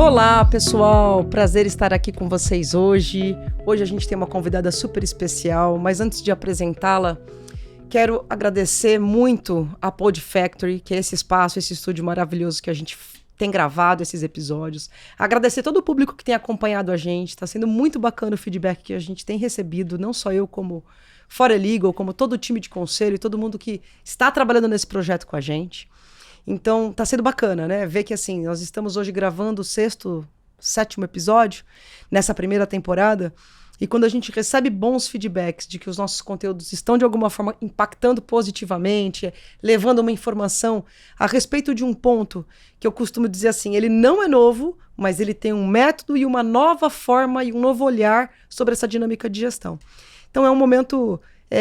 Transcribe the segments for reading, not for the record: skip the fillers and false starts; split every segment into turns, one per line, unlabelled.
Olá, pessoal! Prazer estar aqui com vocês hoje. Hoje a gente tem uma convidada super especial, mas antes de apresentá-la, quero agradecer muito a Pod Factory, que é esse espaço, esse estúdio maravilhoso que a gente tem gravado esses episódios. Agradecer todo o público que tem acompanhado a gente. Está sendo muito bacana o feedback que a gente tem recebido, não só eu como Fora Legal, como todo o time de conselho e todo mundo que está trabalhando nesse projeto com a gente. Então, tá sendo bacana, né? Ver que, assim, nós estamos hoje gravando o 6º, 7º episódio nessa primeira temporada, e quando a gente recebe bons feedbacks de que os nossos conteúdos estão, de alguma forma, impactando positivamente, levando uma informação a respeito de um ponto que eu costumo dizer assim, ele não é novo, mas ele tem um método e uma nova forma e um novo olhar sobre essa dinâmica de gestão. Então, é um momento...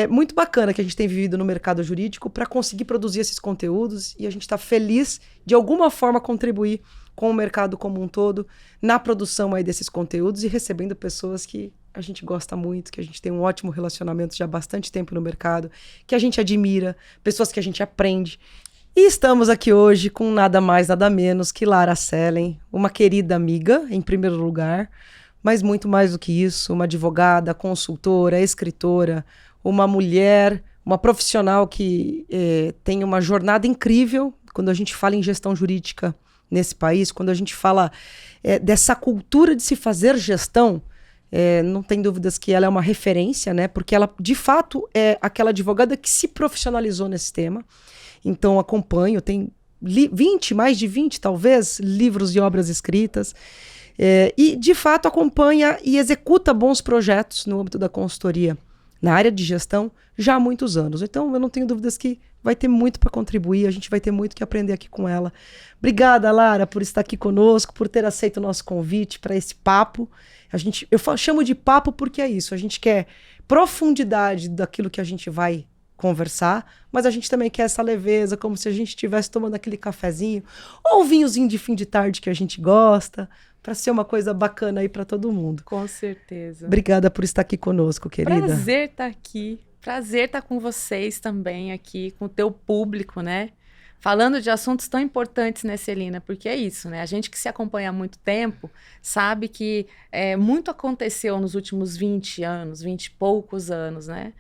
muito bacana que a gente tem vivido no mercado jurídico para conseguir produzir esses conteúdos e a gente está feliz de alguma forma contribuir com o mercado como um todo na produção aí desses conteúdos e recebendo pessoas que a gente gosta muito, que a gente tem um ótimo relacionamento já há bastante tempo no mercado, que a gente admira, pessoas que a gente aprende. E estamos aqui hoje com nada mais, nada menos que Lara Sellen, uma querida amiga, em primeiro lugar, mas muito mais do que isso, uma advogada, consultora, escritora, uma mulher, uma profissional que tem uma jornada incrível quando a gente fala em gestão jurídica nesse país, quando a gente fala dessa cultura de se fazer gestão, não tem dúvidas que ela é uma referência, né? Porque ela, de fato, é aquela advogada que se profissionalizou nesse tema. Então, acompanho, tem mais de 20, talvez, livros e obras escritas. E, de fato, acompanha e executa bons projetos no âmbito da consultoria na área de gestão já há muitos anos. Então, eu não tenho dúvidas que vai ter muito para contribuir, a gente vai ter muito que aprender aqui com ela. Obrigada, Lara, por estar aqui conosco, por ter aceito o nosso convite para esse papo. Eu chamo de papo porque é isso, a gente quer profundidade daquilo que a gente vai conversar, mas a gente também quer essa leveza, como se a gente estivesse tomando aquele cafezinho, ou um vinhozinho de fim de tarde que a gente gosta, para ser uma coisa bacana aí para todo mundo.
Com certeza.
Obrigada por estar aqui conosco, querida.
Prazer estar aqui. Prazer estar com vocês também aqui, com o teu público, né? Falando de assuntos tão importantes, né, Celina? Porque é isso, né? A gente que se acompanha há muito tempo sabe que muito aconteceu nos últimos 20 anos, 20 e poucos anos, né?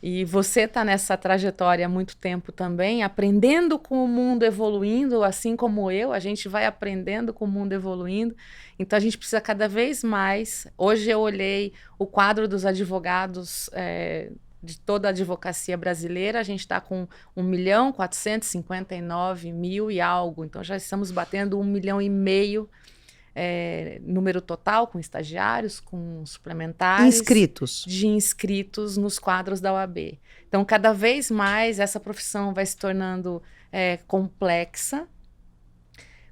E você está nessa trajetória há muito tempo também, aprendendo com o mundo evoluindo, assim como eu, a gente vai aprendendo com o mundo evoluindo. Então, a gente precisa cada vez mais... Hoje eu olhei o quadro dos advogados de toda a advocacia brasileira, a gente está com 1.459.000 e algo. Então, já estamos batendo 1,5 milhão número total, com estagiários, com suplementares. De inscritos nos quadros da OAB. Então, cada vez mais essa profissão vai se tornando complexa,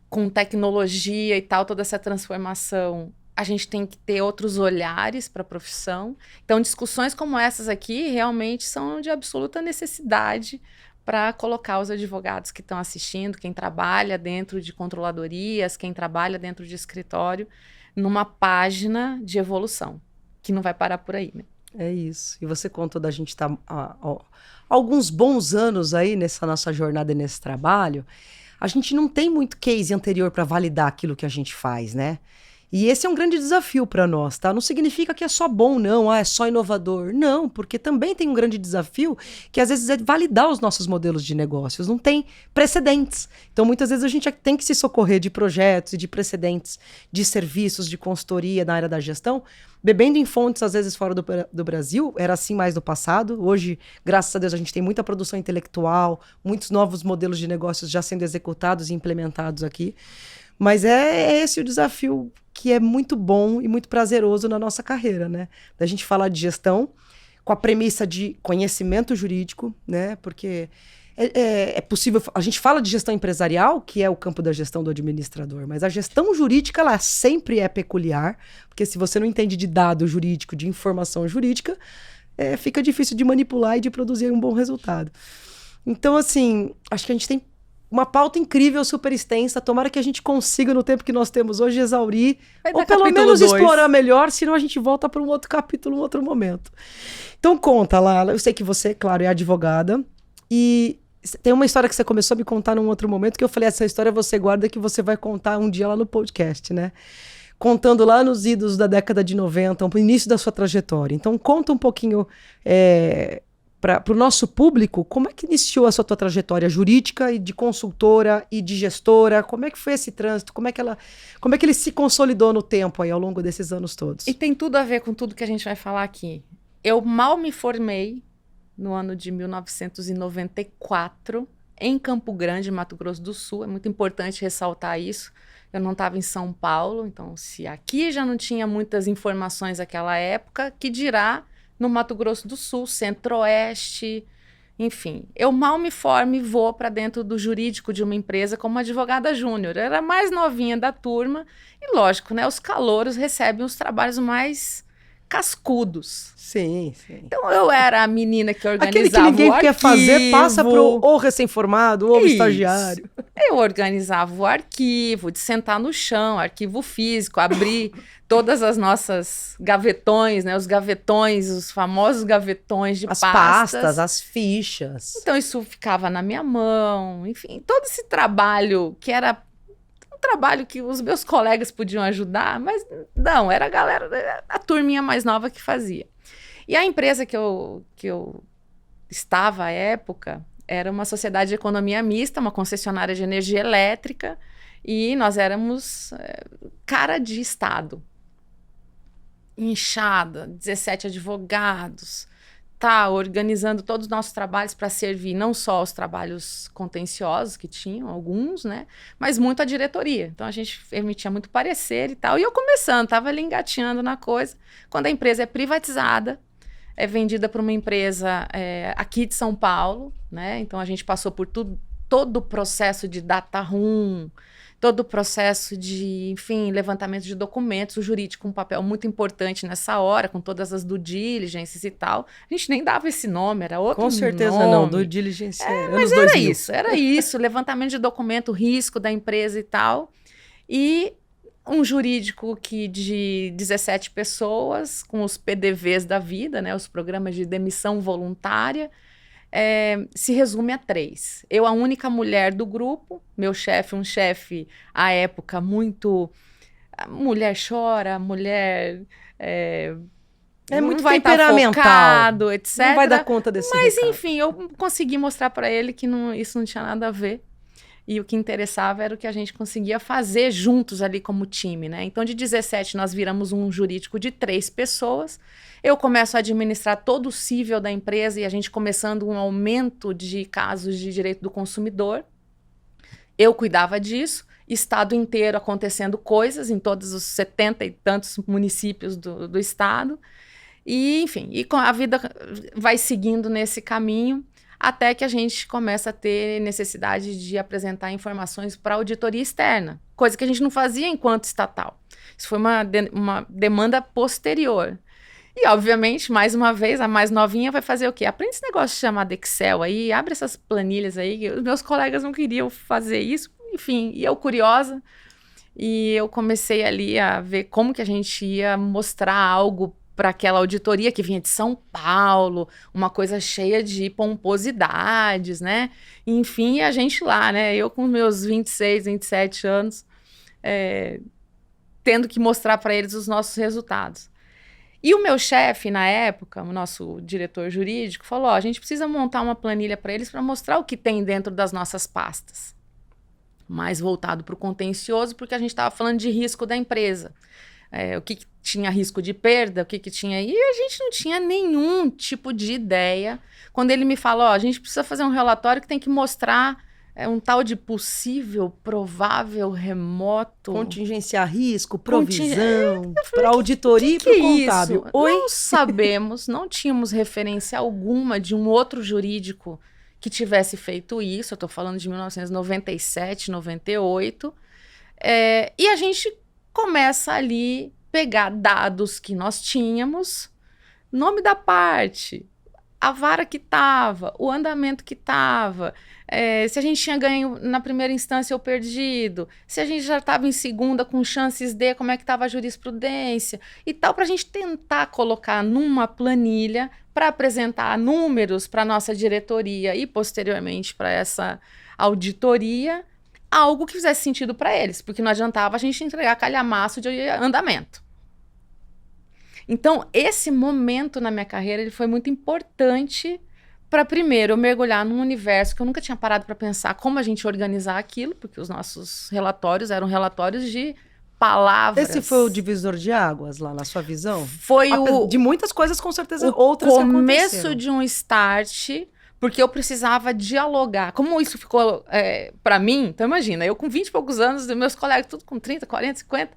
com tecnologia e tal, toda essa transformação. A gente tem que ter outros olhares para a profissão. Então, discussões como essas aqui realmente são de absoluta necessidade para colocar os advogados que estão assistindo, quem trabalha dentro de controladorias, quem trabalha dentro de escritório, numa página de evolução, que não vai parar por aí, né?
É isso. E você contou da gente estar há alguns bons anos aí nessa nossa jornada e nesse trabalho. A gente não tem muito case anterior para validar aquilo que a gente faz, né? E esse é um grande desafio para nós, tá? Não significa que é só bom, não, é só inovador. Não, porque também tem um grande desafio que às vezes é validar os nossos modelos de negócios. Não tem precedentes. Então, muitas vezes a gente tem que se socorrer de projetos e de precedentes de serviços, de consultoria na área da gestão, bebendo em fontes, às vezes, fora do Brasil. Era assim mais no passado. Hoje, graças a Deus, a gente tem muita produção intelectual, muitos novos modelos de negócios já sendo executados e implementados aqui. Mas é esse o desafio que é muito bom e muito prazeroso na nossa carreira, né? Da gente falar de gestão com a premissa de conhecimento jurídico, né? Porque é possível... A gente fala de gestão empresarial, que é o campo da gestão do administrador, mas a gestão jurídica, ela sempre é peculiar, porque se você não entende de dado jurídico, de informação jurídica, fica difícil de manipular e de produzir um bom resultado. Então, assim, acho que a gente tem uma pauta incrível, super extensa. Tomara que a gente consiga, no tempo que nós temos hoje, exaurir, ou pelo menos 2. Explorar melhor, senão a gente volta para um outro capítulo, um outro momento. Então conta, Lala. Eu sei que você, claro, é advogada. E Tem uma história que você começou a me contar num outro momento que eu falei, essa história você guarda que você vai contar um dia lá no podcast, né? Contando lá nos idos da década de 90, o início da sua trajetória. Então, conta um pouquinho para o nosso público, como é que iniciou a sua tua trajetória jurídica e de consultora e de gestora? Como é que foi esse trânsito? Como é que ele se consolidou no tempo aí, ao longo desses anos todos?
E tem tudo a ver com tudo que a gente vai falar aqui. Eu mal me formei no ano de 1994, em Campo Grande, Mato Grosso do Sul. É muito importante ressaltar isso. Eu não estava em São Paulo, então se aqui já não tinha muitas informações naquela época, que dirá no Mato Grosso do Sul, Centro-Oeste, enfim. Eu mal me formo e vou para dentro do jurídico de uma empresa como advogada júnior. Eu era a mais novinha da turma e, lógico, né, os calouros recebem os trabalhos mais cascudos.
Sim, sim.
Então eu era a menina que organizava
aquele que ninguém
o arquivo.
Quer fazer, passa pro ou recém-formado ou estagiário.
Eu organizava o arquivo, de sentar no chão, arquivo físico, abrir todas as nossas gavetões, né? Os gavetões, os famosos gavetões de pastas. As pastas,
as fichas.
Então isso ficava na minha mão, enfim, todo esse trabalho que era trabalho que os meus colegas podiam ajudar, mas não, era a turminha mais nova que fazia. E a empresa que eu estava à época era uma sociedade de economia mista, uma concessionária de energia elétrica, e nós éramos cara de Estado. Inchada, 17 advogados, organizando todos os nossos trabalhos para servir não só os trabalhos contenciosos, que tinham alguns, né, mas muito a diretoria. Então, a gente emitia muito parecer e tal. E eu começando, estava ali engatinhando na coisa. Quando a empresa é privatizada, é vendida para uma empresa aqui de São Paulo, né? Então, a gente passou por todo o processo de data room, todo o processo de, enfim, levantamento de documentos, o jurídico um papel muito importante nessa hora, com todas as due diligence e tal. A gente nem dava esse nome, era outro nome.
Com certeza não, due diligence
mas era isso, levantamento de documento, risco da empresa e tal. E um jurídico de 17 pessoas, com os PDVs da vida, né, os programas de demissão voluntária, se resume a 3. Eu, a única mulher do grupo, meu chefe, um chefe, à época, muito... Mulher chora, mulher...
muito temperamental.
Focado, etc.
Não vai dar conta desse
Mas,
recado.
enfim, eu consegui mostrar para ele que isso não tinha nada a ver. E o que interessava era o que a gente conseguia fazer juntos ali como time, né? Então, de 17, nós viramos um jurídico de 3 pessoas. Eu começo a administrar todo o cível da empresa e a gente começando um aumento de casos de direito do consumidor. Eu cuidava disso, estado inteiro acontecendo coisas em todos os 70 e tantos municípios do estado. E, enfim, a vida vai seguindo nesse caminho até que a gente começa a ter necessidade de apresentar informações para a auditoria externa, coisa que a gente não fazia enquanto estatal. Isso foi uma demanda posterior. E, obviamente, mais uma vez, a mais novinha vai fazer o quê? Aprende esse negócio chamado Excel aí, abre essas planilhas aí. Os meus colegas não queriam fazer isso. Enfim, e eu curiosa. E eu comecei ali a ver como que a gente ia mostrar algo para aquela auditoria que vinha de São Paulo, uma coisa cheia de pomposidades, né? Enfim, a gente lá, né? Eu com meus 26, 27 anos, tendo que mostrar para eles os nossos resultados. E o meu chefe, na época, o nosso diretor jurídico, falou, a gente precisa montar uma planilha para eles para mostrar o que tem dentro das nossas pastas. Mais voltado para o contencioso, porque a gente estava falando de risco da empresa. O que tinha risco de perda, o que tinha... E a gente não tinha nenhum tipo de ideia. Quando ele me falou, a gente precisa fazer um relatório que tem que mostrar um tal de possível, provável, remoto...
Contingenciar risco, provisão, para auditoria e para o contábil.
Oi? Não sabemos, não tínhamos referência alguma de um outro jurídico que tivesse feito isso. Eu estou falando de 1997, 98. E a gente começa ali pegar dados que nós tínhamos, nome da parte, a vara que estava, o andamento que estava, se a gente tinha ganho na primeira instância ou perdido, se a gente já estava em segunda com chances de, como é que estava a jurisprudência e tal, para a gente tentar colocar numa planilha para apresentar números para a nossa diretoria e posteriormente para essa auditoria, algo que fizesse sentido para eles, porque não adiantava a gente entregar calhamaço de andamento. Então, esse momento na minha carreira ele foi muito importante para, primeiro, eu mergulhar num universo que eu nunca tinha parado para pensar como a gente organizar aquilo, porque os nossos relatórios eram relatórios de palavras.
Esse foi o divisor de águas lá, na sua visão?
Foi
de muitas coisas, com certeza, outras que aconteceram.
O começo de um start, porque eu precisava dialogar. Como isso ficou para mim, então imagina, eu com 20 e poucos anos, meus colegas tudo com 30, 40, 50,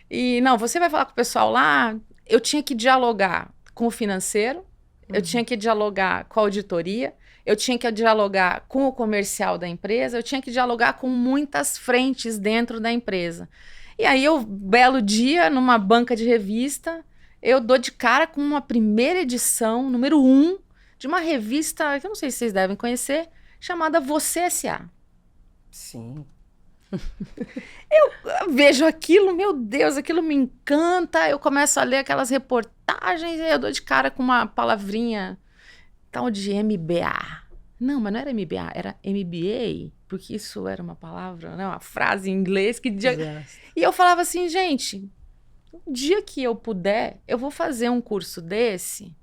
e não, você vai falar com o pessoal lá... Eu tinha que dialogar com o financeiro, eu tinha que dialogar com a auditoria, eu tinha que dialogar com o comercial da empresa, eu tinha que dialogar com muitas frentes dentro da empresa. E aí, belo dia, numa banca de revista, eu dou de cara com uma primeira edição, número 1, de uma revista, que eu não sei se vocês devem conhecer, chamada Você S.A.
Sim.
Eu vejo aquilo, meu Deus, aquilo me encanta, eu começo a ler aquelas reportagens e eu dou de cara com uma palavrinha tal de MBA. Não, mas não era MBA, era MBA, porque isso era uma palavra, né, uma frase em inglês que... E eu falava assim, gente, o dia que eu puder, eu vou fazer um curso desse,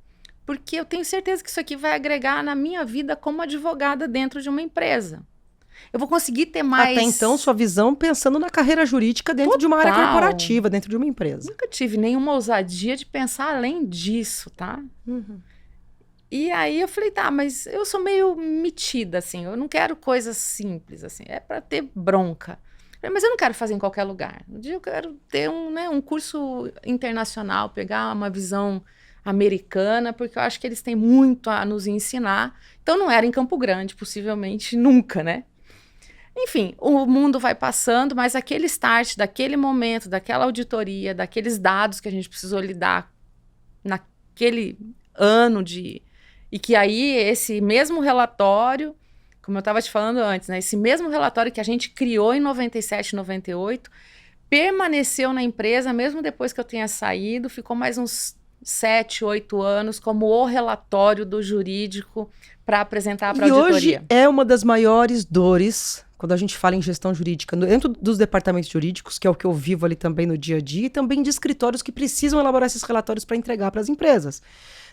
porque eu tenho certeza que isso aqui vai agregar na minha vida como advogada dentro de uma empresa. Eu vou conseguir ter mais...
Até então, sua visão pensando na carreira jurídica dentro de uma área corporativa, dentro de uma empresa.
Nunca tive nenhuma ousadia de pensar além disso, tá?
Uhum.
E aí eu falei, tá, mas eu sou meio metida, assim, eu não quero coisas simples, assim, é para ter bronca. Mas eu não quero fazer em qualquer lugar. Um dia eu quero ter um curso internacional, pegar uma visão americana, porque eu acho que eles têm muito a nos ensinar. Então não era em Campo Grande, possivelmente nunca, né? Enfim, o mundo vai passando, mas aquele start, daquele momento, daquela auditoria, daqueles dados que a gente precisou lidar naquele ano e que aí esse mesmo relatório, como eu estava te falando antes, né, esse mesmo relatório que a gente criou em 97, 98, permaneceu na empresa, mesmo depois que eu tenha saído, ficou mais uns 7, 8 anos como o relatório do jurídico para apresentar para a auditoria.
E hoje é uma das maiores dores... Quando a gente fala em gestão jurídica, dentro dos departamentos jurídicos, que é o que eu vivo ali também no dia a dia, e também de escritórios que precisam elaborar esses relatórios para entregar para as empresas.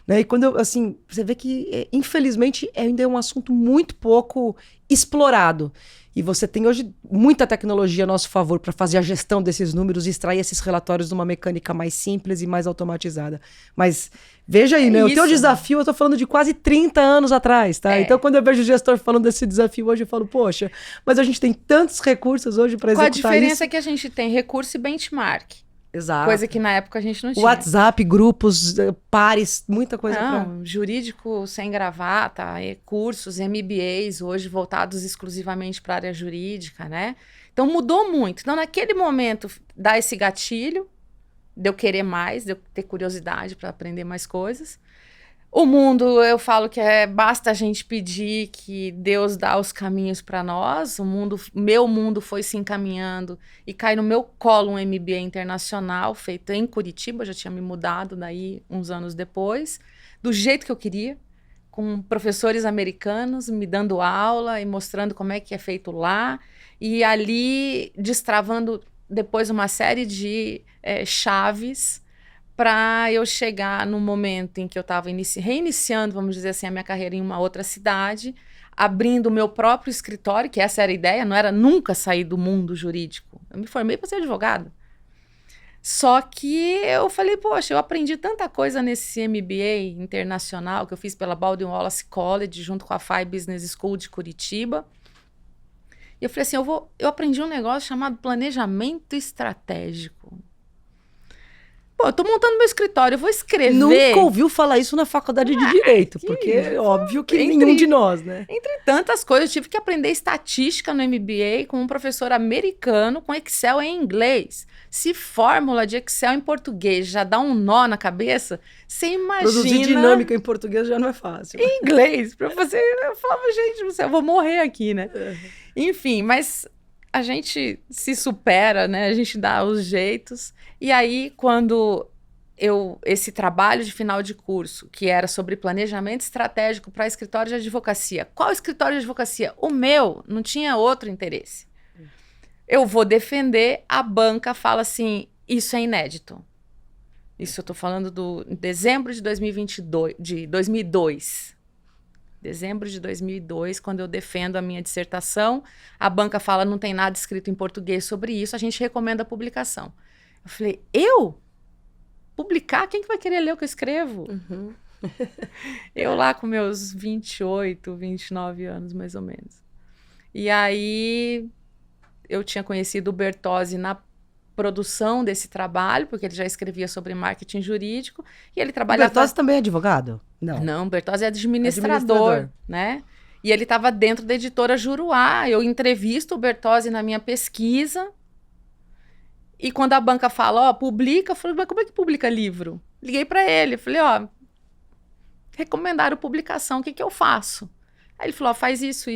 Né? E quando você vê que, infelizmente, ainda é um assunto muito pouco explorado. E você tem hoje muita tecnologia a nosso favor para fazer a gestão desses números e extrair esses relatórios de uma mecânica mais simples e mais automatizada. Mas veja aí, né? O teu desafio, eu tô falando de quase 30 anos atrás, tá? Então, quando eu vejo o gestor falando desse desafio hoje, eu falo, poxa, mas a gente tem tantos recursos hoje para executar isso.
Qual a diferença que a gente tem? Recurso e benchmark.
Exato.
Coisa que na época a gente não tinha.
WhatsApp, grupos, pares, muita coisa.
Não, jurídico sem gravata, cursos, MBAs, hoje voltados exclusivamente para a área jurídica, né? Então mudou muito. Então naquele momento dá esse gatilho de eu querer mais, de eu ter curiosidade para aprender mais coisas. O mundo, eu falo que basta a gente pedir que Deus dá os caminhos para nós. Meu mundo foi se encaminhando e cai no meu colo um MBA internacional feito em Curitiba. Eu já tinha me mudado daí uns anos depois, do jeito que eu queria, com professores americanos me dando aula e mostrando como é que é feito lá. E ali destravando depois uma série de chaves para eu chegar no momento em que eu estava reiniciando, vamos dizer assim, a minha carreira em uma outra cidade, abrindo o meu próprio escritório, que essa era a ideia, não era nunca sair do mundo jurídico. Eu me formei para ser advogada. Só que eu falei, poxa, eu aprendi tanta coisa nesse MBA internacional que eu fiz pela Baldwin Wallace College, junto com a FI Business School de Curitiba. E eu falei assim, eu aprendi um negócio chamado planejamento estratégico. Pô, eu tô montando meu escritório, eu vou escrever.
Nunca ouviu falar isso na faculdade de Direito, porque é óbvio que nenhum de nós, né?
Entre tantas coisas, eu tive que aprender estatística no MBA com um professor americano com Excel em inglês. Se fórmula de Excel em português já dá um nó na cabeça, você imagina...
Produzir dinâmica em português já não é fácil.
Em inglês, pra você... Eu falava, gente, eu vou morrer aqui, né? Enfim, mas a gente se supera, né? A gente dá os jeitos. E aí, quando esse trabalho de final de curso, que era sobre planejamento estratégico para escritório de advocacia. Qual escritório de advocacia? O meu, não tinha outro interesse. Eu vou defender, a banca fala assim, isso é inédito. Isso eu estou falando do dezembro de 2002. Dezembro de 2002, quando eu defendo a minha dissertação, a banca fala, não tem nada escrito em português sobre isso, a gente recomenda a publicação. Eu falei, publicar? Quem que vai querer ler o que eu escrevo?
Uhum.
Eu lá com meus 28, 29 anos, mais ou menos. E aí, eu tinha conhecido o Bertozzi na produção desse trabalho, porque ele já escrevia sobre marketing jurídico, e ele trabalhava...
O Bertozzi também é advogado?
Não, o Bertozzi é administrador, né? E ele estava dentro da editora Juruá. Eu entrevisto o Bertozzi na minha pesquisa, e quando a banca fala, publica, eu falei, mas como é que publica livro? Liguei para ele, falei, recomendaram publicação, o que eu faço? Aí ele falou, faz isso,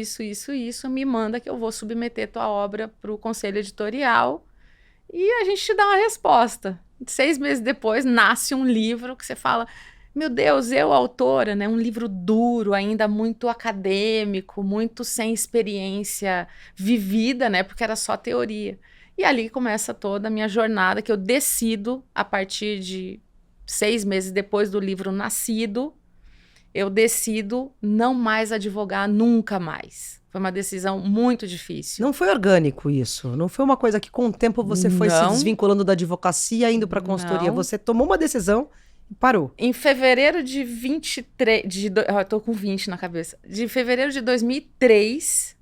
me manda que eu vou submeter tua obra para o conselho editorial e a gente te dá uma resposta. 6 meses depois, nasce um livro que você fala, meu Deus, eu, autora, né? Um livro duro, ainda muito acadêmico, muito sem experiência vivida, né? Porque era só teoria. E ali começa toda a minha jornada, que eu decido, a partir de 6 meses depois do livro nascido, eu decido não mais advogar nunca mais. Foi uma decisão muito difícil.
Não foi orgânico isso? Não foi uma coisa que com o tempo você foi se desvinculando da advocacia, indo para a consultoria? Não. Você tomou uma decisão e parou.
Em fevereiro de 23... eu tô com 20 na cabeça. De fevereiro de 2003,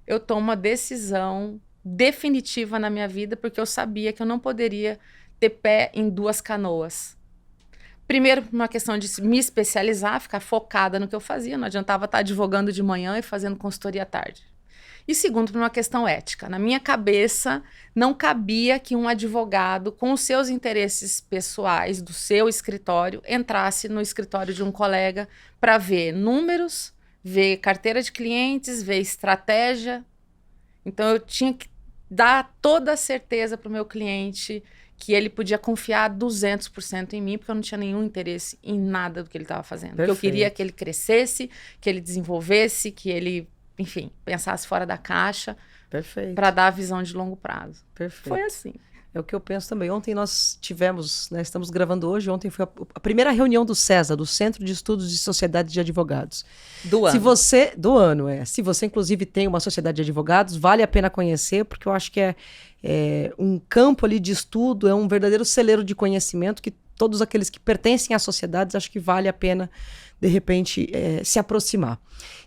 eu tomo uma decisão definitiva na minha vida, porque eu sabia que eu não poderia ter pé em 2 canoas. Primeiro, uma questão de me especializar, ficar focada no que eu fazia, não adiantava estar advogando de manhã e fazendo consultoria à tarde. E segundo, por uma questão ética. Na minha cabeça, não cabia que um advogado, com os seus interesses pessoais do seu escritório, entrasse no escritório de um colega para ver números, ver carteira de clientes, ver estratégia. Então, eu tinha que dar toda a certeza para o meu cliente que ele podia confiar 200% em mim, porque eu não tinha nenhum interesse em nada do que ele estava fazendo. Porque eu queria que ele crescesse, que ele desenvolvesse, que ele, enfim, pensasse fora da caixa.
Perfeito.
Para dar a visão de longo prazo.
Perfeito.
Foi assim.
É o que eu penso também. Ontem nós tivemos, né, estamos gravando hoje, ontem foi a primeira reunião do CESA, do Centro de Estudos de Sociedades de Advogados.
Do ano.
Do ano, Se você, inclusive, tem uma sociedade de advogados, vale a pena conhecer, porque eu acho que é um campo ali de estudo, é um verdadeiro celeiro de conhecimento que todos aqueles que pertencem às sociedades, acho que vale a pena, de repente, se aproximar.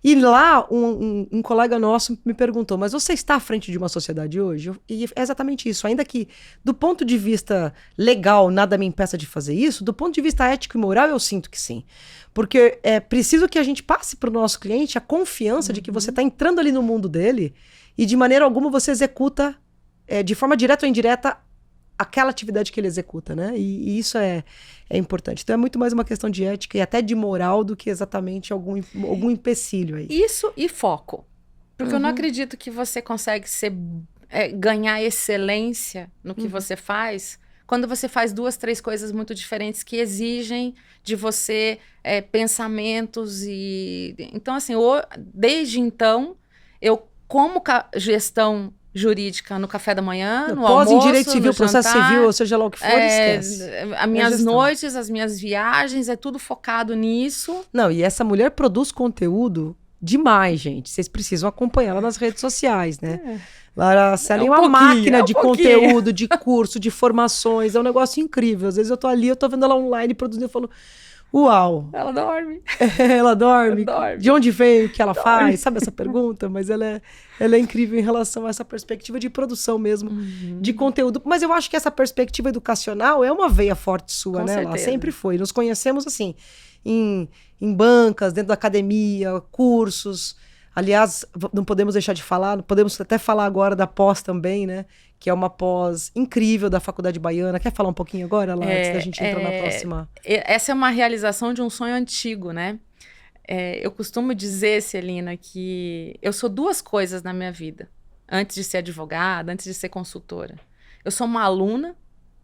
E lá, um colega nosso me perguntou, mas você está à frente de uma sociedade hoje? E é exatamente isso. Ainda que, do ponto de vista legal, nada me impeça de fazer isso, do ponto de vista ético e moral, eu sinto que sim. Porque é preciso que a gente passe para o nosso cliente a confiança de que você está entrando ali no mundo dele e, de maneira alguma, você executa, de forma direta ou indireta, aquela atividade que ele executa, né? E isso é importante. Então é muito mais uma questão de ética e até de moral do que exatamente algum empecilho aí.
Isso e foco. Porque eu não acredito que você consegue ganhar excelência no que você faz quando você faz 2, 3 coisas muito diferentes que exigem de você pensamentos e... Então, assim, desde então, eu como gestão jurídica no café da manhã, no almoço,
em direito civil,
no
processo
jantar,
civil, ou seja lá o que for, esquece.
As minhas noites, as minhas viagens, é tudo focado nisso.
Não, e essa mulher produz conteúdo demais, gente. Vocês precisam acompanhar ela nas redes sociais, né? Lara Celi é uma máquina de conteúdo, de curso, de formações. É um negócio incrível. Às vezes eu tô ali, eu tô vendo ela online produzindo, eu falo... Uau!
Ela dorme.
Ela dorme?
Ela dorme.
De onde veio, o que ela faz? Sabe essa pergunta? Mas ela é incrível em relação a essa perspectiva de produção mesmo, de conteúdo. Mas eu acho que essa perspectiva educacional é uma veia forte sua,
Com
né?
certeza.
Ela sempre foi. Nos conhecemos assim, em bancas, dentro da academia, cursos. Aliás, não podemos deixar de falar, podemos até falar agora da pós também, né? Que é uma pós incrível da Faculdade Baiana. Quer falar um pouquinho agora, lá, antes da gente entrar na próxima?
Essa é uma realização de um sonho antigo, né? Eu costumo dizer, Celina, que eu sou duas coisas na minha vida. Antes de ser advogada, antes de ser consultora. Eu sou uma aluna,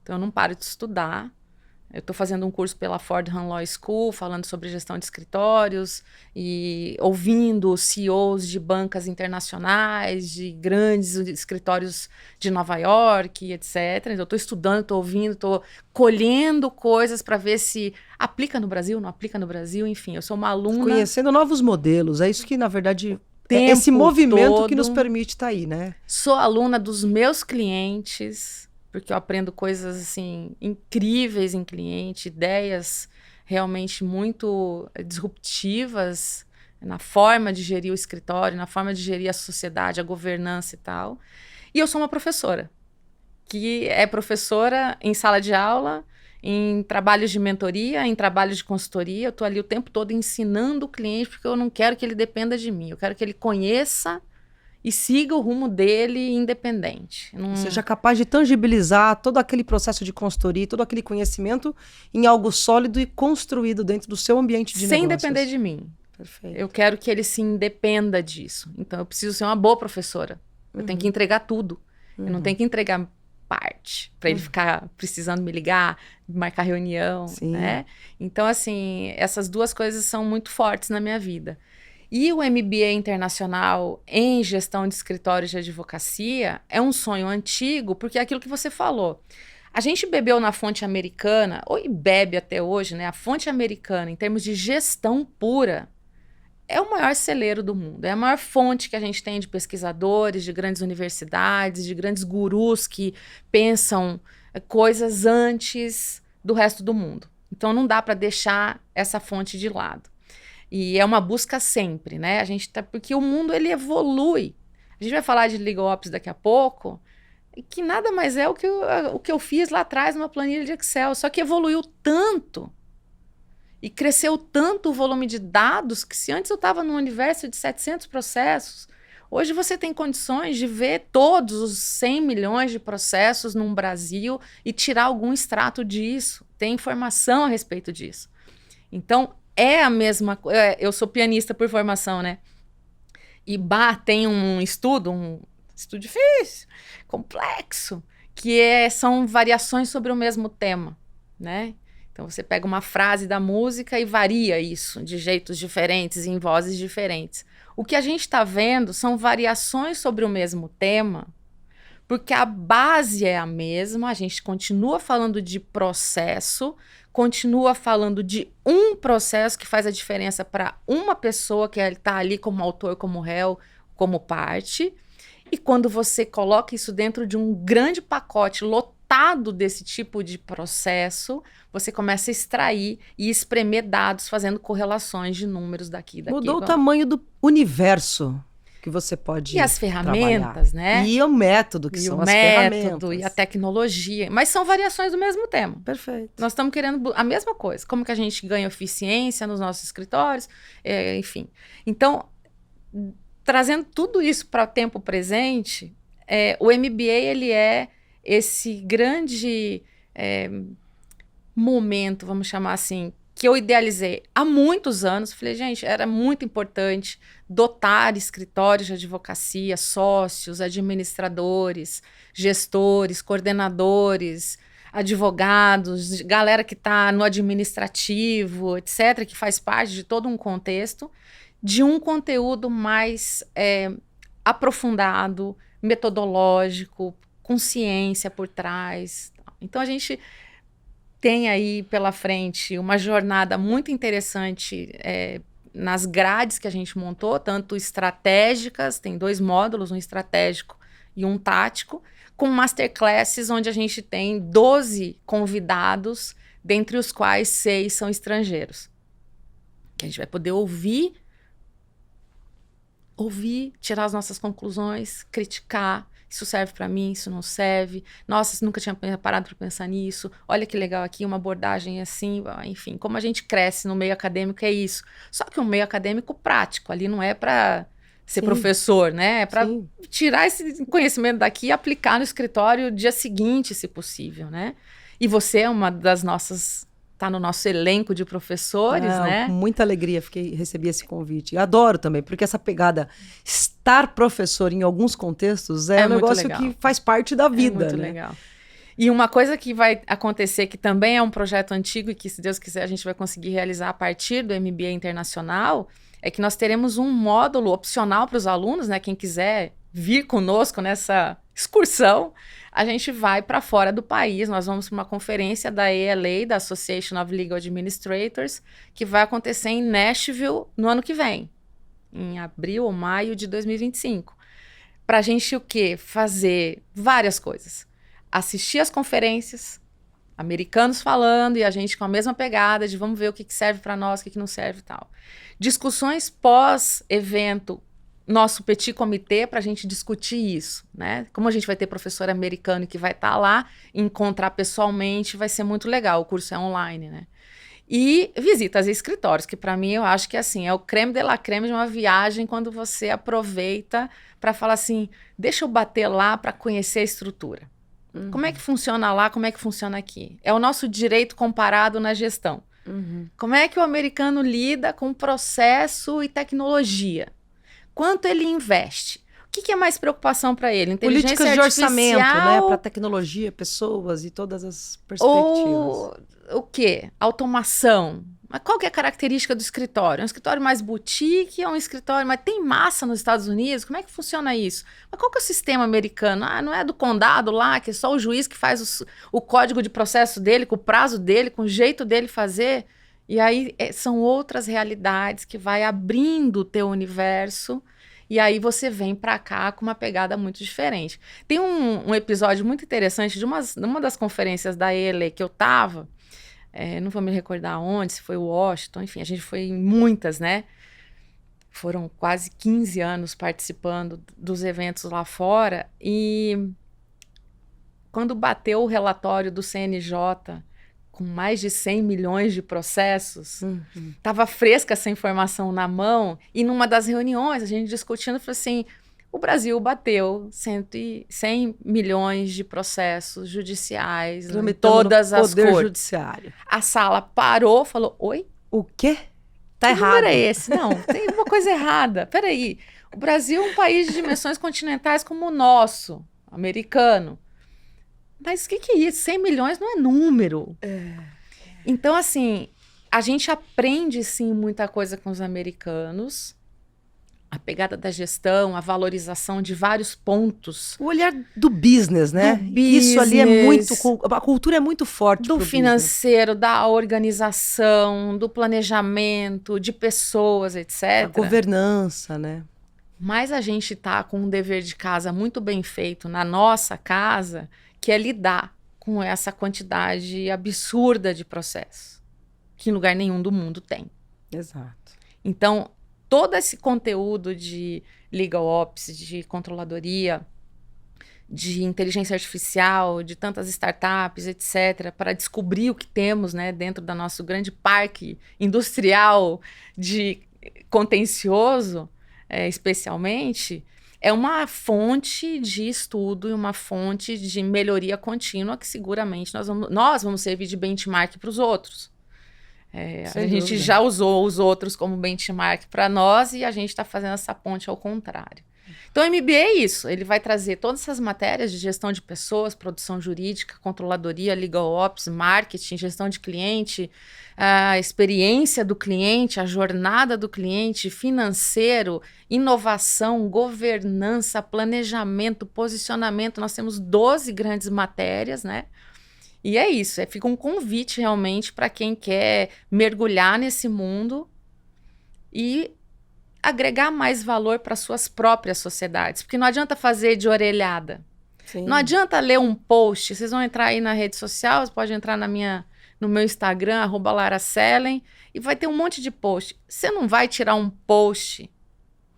então eu não paro de estudar. Eu estou fazendo um curso pela Fordham Law School, falando sobre gestão de escritórios e ouvindo CEOs de bancas internacionais, de grandes escritórios de Nova York, etc. Então, eu estou estudando, estou ouvindo, estou colhendo coisas para ver se aplica no Brasil, não aplica no Brasil, enfim. Eu sou uma aluna...
Conhecendo novos modelos, é isso que, na verdade, é esse movimento todo, que nos permite estar aí, né?
Sou aluna dos meus clientes... porque eu aprendo coisas, assim, incríveis em cliente, ideias realmente muito disruptivas na forma de gerir o escritório, na forma de gerir a sociedade, a governança e tal. E eu sou uma professora, que é professora em sala de aula, em trabalhos de mentoria, em trabalhos de consultoria. Eu estou ali o tempo todo ensinando o cliente, porque eu não quero que ele dependa de mim, eu quero que ele conheça e siga o rumo dele independente.
Seja capaz de tangibilizar todo aquele processo de consultoria, todo aquele conhecimento em algo sólido e construído dentro do seu ambiente de negócios.
Sem depender de mim.
Perfeito.
Eu quero que ele se independa disso. Então, eu preciso ser uma boa professora. Eu tenho que entregar tudo. Eu não tenho que entregar parte para ele ficar precisando me ligar, marcar reunião, né? Então, assim, essas duas coisas são muito fortes na minha vida. E o MBA internacional em gestão de escritórios de advocacia é um sonho antigo, porque é aquilo que você falou. A gente bebeu na fonte americana, ou bebe até hoje, né? A fonte americana, em termos de gestão pura, é o maior celeiro do mundo. É a maior fonte que a gente tem de pesquisadores, de grandes universidades, de grandes gurus que pensam coisas antes do resto do mundo. Então, não dá para deixar essa fonte de lado. E é uma busca sempre, né? A gente tá, porque o mundo, ele evolui. A gente vai falar de Legal Ops daqui a pouco, que nada mais é o que eu fiz lá atrás numa planilha de Excel, só que evoluiu tanto e cresceu tanto o volume de dados que se antes eu estava num universo de 700 processos, hoje você tem condições de ver todos os 100 milhões de processos no Brasil e tirar algum extrato disso, tem informação a respeito disso. Então, é a mesma coisa. Eu sou pianista por formação, né? E Bach tem um estudo difícil, complexo, que são variações sobre o mesmo tema, né? Então você pega uma frase da música e varia isso de jeitos diferentes, em vozes diferentes. O que a gente está vendo são variações sobre o mesmo tema, porque a base é a mesma, a gente continua falando de processo, continua falando de um processo que faz a diferença para uma pessoa que está ali como autor, como réu, como parte. E quando você coloca isso dentro de um grande pacote lotado desse tipo de processo, você começa a extrair e espremer dados, fazendo correlações de números daqui e daqui.
Mudou o tamanho do universo que você pode
E as ferramentas,
trabalhar.
Né?
E o método, que
e
são
o
as
método,
ferramentas.
E a tecnologia. Mas são variações do mesmo tema.
Perfeito.
Nós estamos querendo a mesma coisa. Como que a gente ganha eficiência nos nossos escritórios, enfim. Então, trazendo tudo isso para o tempo presente, o MBA, ele é esse grande momento, vamos chamar assim, que eu idealizei há muitos anos. Falei, gente, era muito importante dotar escritórios de advocacia, sócios, administradores, gestores, coordenadores, advogados, galera que está no administrativo, etc., que faz parte de todo um contexto, de um conteúdo mais aprofundado, metodológico, com ciência por trás. Então, a gente tem aí pela frente uma jornada muito interessante nas grades que a gente montou, tanto estratégicas, tem 2 módulos, um estratégico e um tático, com masterclasses onde a gente tem 12 convidados dentre os quais 6 são estrangeiros. Que a gente vai poder ouvir, tirar as nossas conclusões, criticar. Isso serve para mim, isso não serve. Nossa, nunca tinha parado para pensar nisso. Olha que legal aqui, uma abordagem assim. Enfim, como a gente cresce no meio acadêmico é isso. Só que um meio acadêmico prático. Ali não é para ser professor, né? É para tirar esse conhecimento daqui e aplicar no escritório no dia seguinte, se possível, né? E você é uma das nossas... Está no nosso elenco de professores, né?
Com muita alegria recebi esse convite. Adoro também, porque essa pegada, estar professor em alguns contextos é um negócio legal. Que faz parte da vida.
É muito legal. E uma coisa que vai acontecer, que também é um projeto antigo e que, se Deus quiser, a gente vai conseguir realizar a partir do MBA Internacional, é que nós teremos um módulo opcional para os alunos, né? Quem quiser vir conosco nessa excursão, a gente vai para fora do país. Nós vamos para uma conferência da ALA, da Association of Legal Administrators, que vai acontecer em Nashville no ano que vem, em abril ou maio de 2025. Para a gente o quê? Fazer várias coisas. Assistir as conferências, americanos falando e a gente com a mesma pegada de vamos ver o que serve para nós, o que não serve e tal. Discussões pós-evento, nosso petit comitê para a gente discutir isso, né? Como a gente vai ter professor americano que vai estar lá, encontrar pessoalmente, vai ser muito legal. O curso é online, né? E visitas a escritórios, que para mim eu acho que assim, é o creme de la creme de uma viagem quando você aproveita para falar assim, deixa eu bater lá para conhecer a estrutura. Como é que funciona lá, como é que funciona aqui? É o nosso direito comparado na gestão. Como é que o americano lida com processo e tecnologia? Quanto ele investe? O que é mais preocupação para ele? Inteligência
políticas de orçamento, né? Para tecnologia, pessoas e todas as perspectivas.
Ou o quê? Automação. Mas qual que é a característica do escritório? É um escritório mais boutique? É um escritório... Mas tem massa nos Estados Unidos? Como é que funciona isso? Mas qual que é o sistema americano? Ah, não é do condado lá, que é só o juiz que faz o código de processo dele, com o prazo dele, com o jeito dele fazer? E aí são outras realidades que vai abrindo o teu universo e aí você vem para cá com uma pegada muito diferente. Tem um episódio muito interessante de uma das conferências da ELE que eu estava, não vou me recordar onde, se foi Washington, enfim, a gente foi em muitas, né? Foram quase 15 anos participando dos eventos lá fora e quando bateu o relatório do CNJ... com mais de 100 milhões de processos, estava fresca essa informação na mão, e numa das reuniões, a gente discutindo, falou assim, o Brasil bateu 100 milhões de processos judiciais em todas as
poder
cortes.
Judiciário.
A sala parou, falou, oi?
O quê? Tá
Que
errado.
número é esse? Não, tem uma coisa errada. Peraí, o Brasil é um país de dimensões continentais como o nosso, americano. Mas o que é isso? 100 milhões não é número. Então, assim, a gente aprende, sim, muita coisa com os americanos. A pegada da gestão, a valorização de vários pontos.
O olhar do business, né?
Do business,
isso ali é muito... A cultura é muito forte
do financeiro, da organização, do planejamento, de pessoas, etc.
A governança, né?
Mas a gente tá com um dever de casa muito bem feito na nossa casa... que é lidar com essa quantidade absurda de processos, que em lugar nenhum do mundo tem.
Exato.
Então, todo esse conteúdo de legal ops, de controladoria, de inteligência artificial, de tantas startups, etc., para descobrir o que temos, né, dentro do nosso grande parque industrial de contencioso, especialmente... é uma fonte de estudo e uma fonte de melhoria contínua que seguramente nós vamos servir de benchmark para os outros. A gente já usou os outros como benchmark para nós e a gente está fazendo essa ponte ao contrário. Então, o MBA é isso, ele vai trazer todas essas matérias de gestão de pessoas, produção jurídica, controladoria, legal ops, marketing, gestão de cliente, a experiência do cliente, a jornada do cliente, financeiro, inovação, governança, planejamento, posicionamento. Nós temos 12 grandes matérias, né? E é isso, fica um convite realmente para quem quer mergulhar nesse mundo e agregar mais valor para suas próprias sociedades, porque não adianta fazer de orelhada. Sim. Não adianta ler um post, vocês vão entrar aí na rede social, você pode entrar no meu Instagram, @laracellen, e vai ter um monte de post. Você não vai tirar um post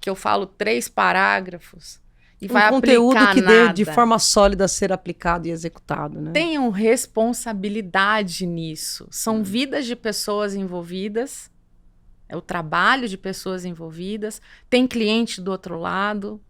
que eu falo 3 parágrafos e vai aplicar nada. Um conteúdo
que dê de forma sólida a ser aplicado e executado, né?
Tenham responsabilidade nisso. São vidas de pessoas envolvidas, é o trabalho de pessoas envolvidas, tem cliente do outro lado,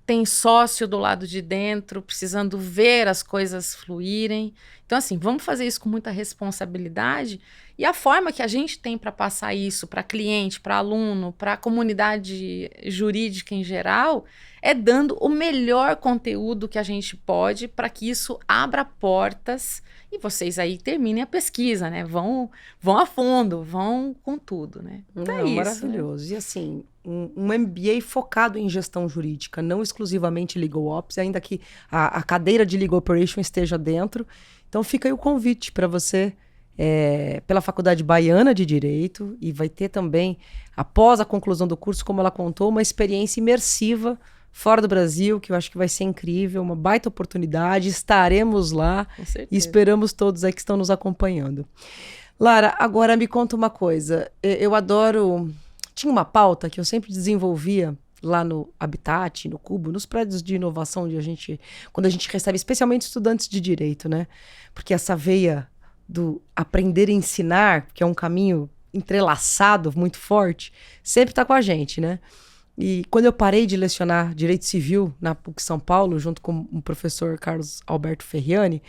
tem sócio do lado de dentro, precisando ver as coisas fluírem. Então, assim, vamos fazer isso com muita responsabilidade. E a forma que a gente tem para passar isso para cliente, para aluno, para a comunidade jurídica em geral, é dando o melhor conteúdo que a gente pode para que isso abra portas e vocês aí terminem a pesquisa, né? Vão a fundo, vão com tudo, né?
Então é isso, maravilhoso. Né? E assim, um MBA focado em gestão jurídica, não exclusivamente Legal Ops, ainda que a cadeira de Legal Operation esteja dentro. Então fica aí o convite para você, pela Faculdade Baiana de Direito, e vai ter também, após a conclusão do curso, como ela contou, uma experiência imersiva fora do Brasil, que eu acho que vai ser incrível, uma baita oportunidade. Estaremos lá e esperamos todos aí que estão nos acompanhando. Lara, agora me conta uma coisa. Eu adoro... Tinha uma pauta que eu sempre desenvolvia lá no Habitat, no Cubo, nos prédios de inovação, quando a gente recebe especialmente estudantes de direito, né? Porque essa veia do aprender e ensinar, que é um caminho entrelaçado, muito forte, sempre está com a gente, né? E quando eu parei de lecionar Direito Civil na PUC São Paulo, junto com o professor Carlos Alberto Ferriani,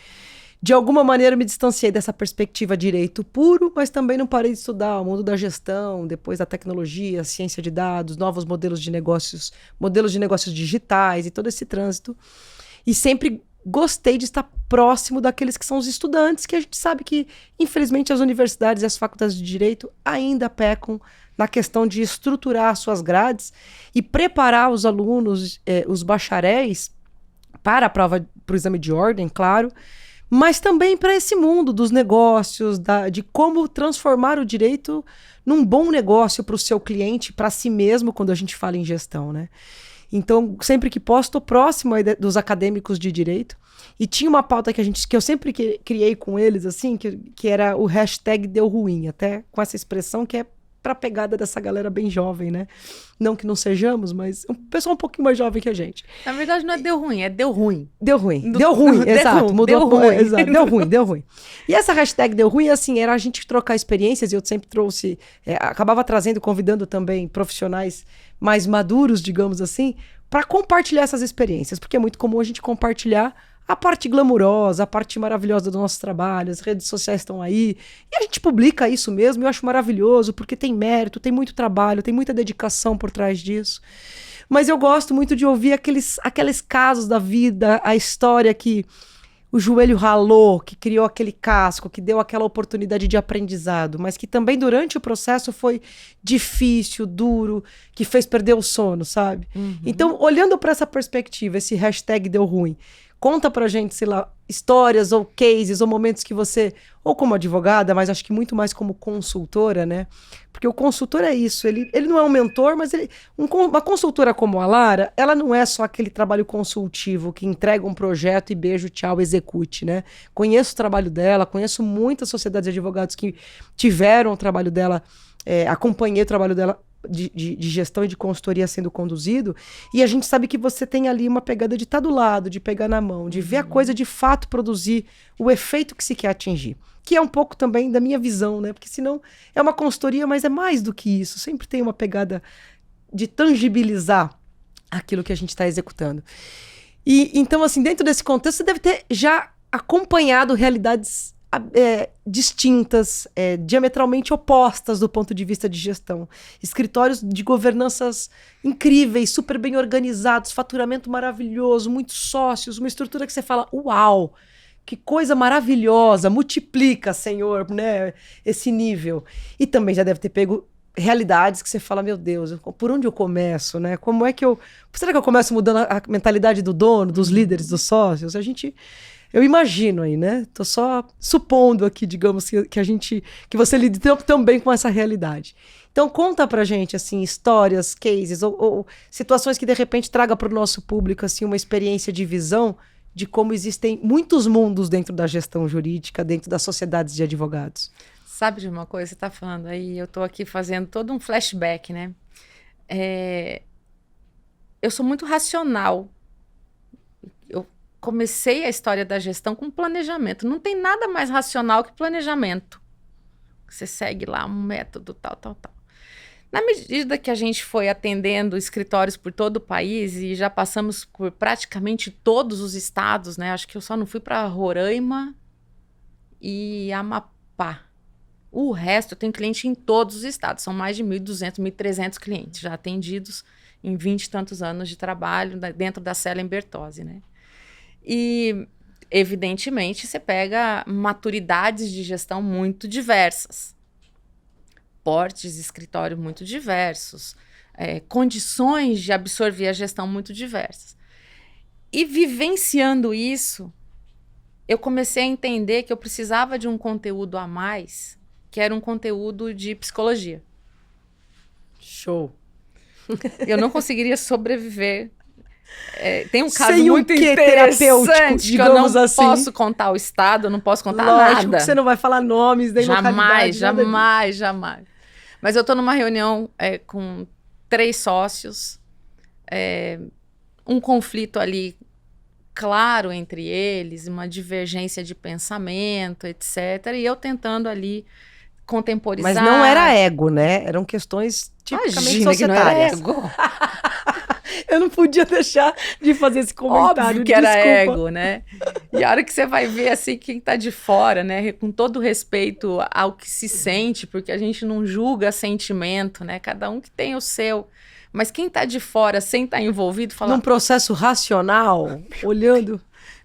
de alguma maneira eu me distanciei dessa perspectiva direito puro, mas também não parei de estudar o mundo da gestão, depois da tecnologia, ciência de dados, novos modelos de negócios digitais e todo esse trânsito. E sempre gostei de estar próximo daqueles que são os estudantes, que a gente sabe que, infelizmente, as universidades e as faculdades de direito ainda pecam na questão de estruturar suas grades e preparar os alunos, os bacharéis, para a prova, para o exame de ordem, claro, mas também para esse mundo dos negócios, de como transformar o direito num bom negócio para o seu cliente, para si mesmo, quando a gente fala em gestão, né? Então, sempre que posso, estou próximo aí dos acadêmicos de direito. E tinha uma pauta que eu sempre criei com eles, assim, que era o hashtag deu ruim, até com essa expressão que é para a pegada dessa galera bem jovem, né? Não que não sejamos, mas um pessoal um pouquinho mais jovem que a gente.
Na verdade, não é deu ruim, é deu ruim.
Deu ruim, exato. Mudou. Deu ruim. Exato, deu ruim. E essa hashtag deu ruim, assim, era a gente trocar experiências, e eu sempre trouxe, acabava trazendo, convidando também profissionais mais maduros, digamos assim, para compartilhar essas experiências, porque é muito comum a gente compartilhar a parte glamurosa, a parte maravilhosa do nosso trabalho, as redes sociais estão aí, e a gente publica isso mesmo, eu acho maravilhoso, porque tem mérito, tem muito trabalho, tem muita dedicação por trás disso. Mas eu gosto muito de ouvir aqueles casos da vida, a história que o joelho ralou, que criou aquele casco, que deu aquela oportunidade de aprendizado, mas que também durante o processo foi difícil, duro, que fez perder o sono, sabe? Uhum. Então, olhando para essa perspectiva, esse hashtag deu ruim, conta pra gente, sei lá, histórias ou cases ou momentos que você, ou como advogada, mas acho que muito mais como consultora, né? Porque o consultor é isso, ele não é um mentor, mas uma consultora como a Lara, ela não é só aquele trabalho consultivo que entrega um projeto e beijo, tchau, execute, né? Conheço o trabalho dela, conheço muitas sociedades de advogados que tiveram o trabalho dela, acompanhei o trabalho dela de gestão e de consultoria sendo conduzido, e a gente sabe que você tem ali uma pegada de estar do lado, de pegar na mão, de ver a coisa de fato produzir o efeito que se quer atingir, que é um pouco também da minha visão, né? Porque senão é uma consultoria, mas é mais do que isso, sempre tem uma pegada de tangibilizar aquilo que a gente está executando. E então, assim, dentro desse contexto, você deve ter já acompanhado realidades distintas, diametralmente opostas do ponto de vista de gestão. Escritórios de governanças incríveis, super bem organizados, faturamento maravilhoso, muitos sócios, uma estrutura que você fala, uau, que coisa maravilhosa, multiplica, Senhor, né, esse nível. E também já deve ter pego realidades que você fala, meu Deus, por onde eu começo, né? Como é que será que eu começo mudando a mentalidade do dono, dos líderes, dos sócios? Eu imagino aí, né? Tô só supondo aqui, digamos, que você lide tão bem com essa realidade. Então, conta pra gente, assim, histórias, cases ou situações que, de repente, traga para o nosso público, assim, uma experiência de visão de como existem muitos mundos dentro da gestão jurídica, dentro das sociedades de advogados.
Sabe de uma coisa, você está falando aí, eu estou aqui fazendo todo um flashback, né? Eu sou muito racional. Eu comecei a história da gestão com planejamento. Não tem nada mais racional que planejamento. Você segue lá um método, tal. Na medida que a gente foi atendendo escritórios por todo o país e já passamos por praticamente todos os estados, né? Acho que eu só não fui para Roraima e Amapá. O resto, eu tenho cliente em todos os estados. São mais de 1.200, 1.300 clientes já atendidos em 20 e tantos anos de trabalho dentro da Sellen Bertozzi, né? E, evidentemente, você pega maturidades de gestão muito diversas. Portes de escritório muito diversos. Condições de absorver a gestão muito diversas. E vivenciando isso, eu comecei a entender que eu precisava de um conteúdo a mais, que era um conteúdo de psicologia.
Show!
Eu não conseguiria sobreviver. Tem um caso
sem
muito interessante que eu não
assim.
posso contar o estado, eu não posso contar
Lógico
nada.
Que você não vai falar nomes, nem localidade.
Jamais. Mas eu estou numa reunião com 3 sócios, um conflito ali claro entre eles, uma divergência de pensamento, etc. E eu tentando ali contemporizar.
Mas não era ego, né? Eram questões tipicamente societárias.
Que não era ego.
Eu não podia deixar de fazer esse comentário.
Óbvio que era ego, né? E a hora que você vai ver, assim, quem tá de fora, né? Com todo respeito ao que se sente, porque a gente não julga sentimento, né? Cada um que tem o seu. Mas quem tá de fora, sem estar envolvido, fala...
Num processo racional, olhando...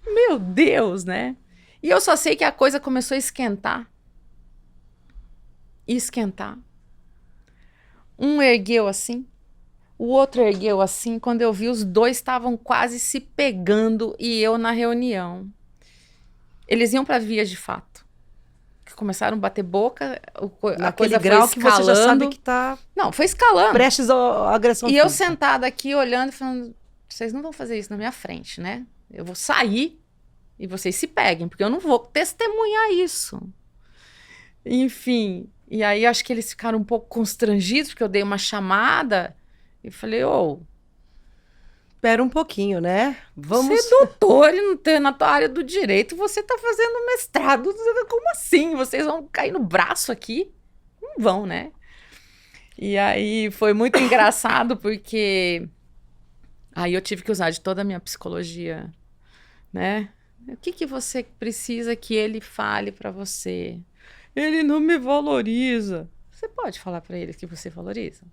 Meu Deus, né? E eu só sei que a coisa começou a esquentar. Um ergueu assim, o outro ergueu assim. Quando eu vi, os dois estavam quase se pegando e eu na reunião. Eles iam para vias de fato. Começaram a bater boca, a coisa
grau
foi escalando.
Que você já sabe que tá...
Não, foi escalando.
Prestes à agressão
física.
Eu
sentada aqui, olhando, falando, vocês não vão fazer isso na minha frente, né? Eu vou sair e vocês se peguem, porque eu não vou testemunhar isso. Enfim, e aí acho que eles ficaram um pouco constrangidos, porque eu dei uma chamada e falei,
espera um pouquinho, né?
Vamos... Você é doutor na tua área do direito, você tá fazendo mestrado, como assim? Vocês vão cair no braço aqui? Não vão, né? E aí foi muito engraçado, porque aí eu tive que usar de toda a minha psicologia, né? O que você precisa que ele fale para você? Ele não me valoriza. Você pode falar para ele que você valoriza?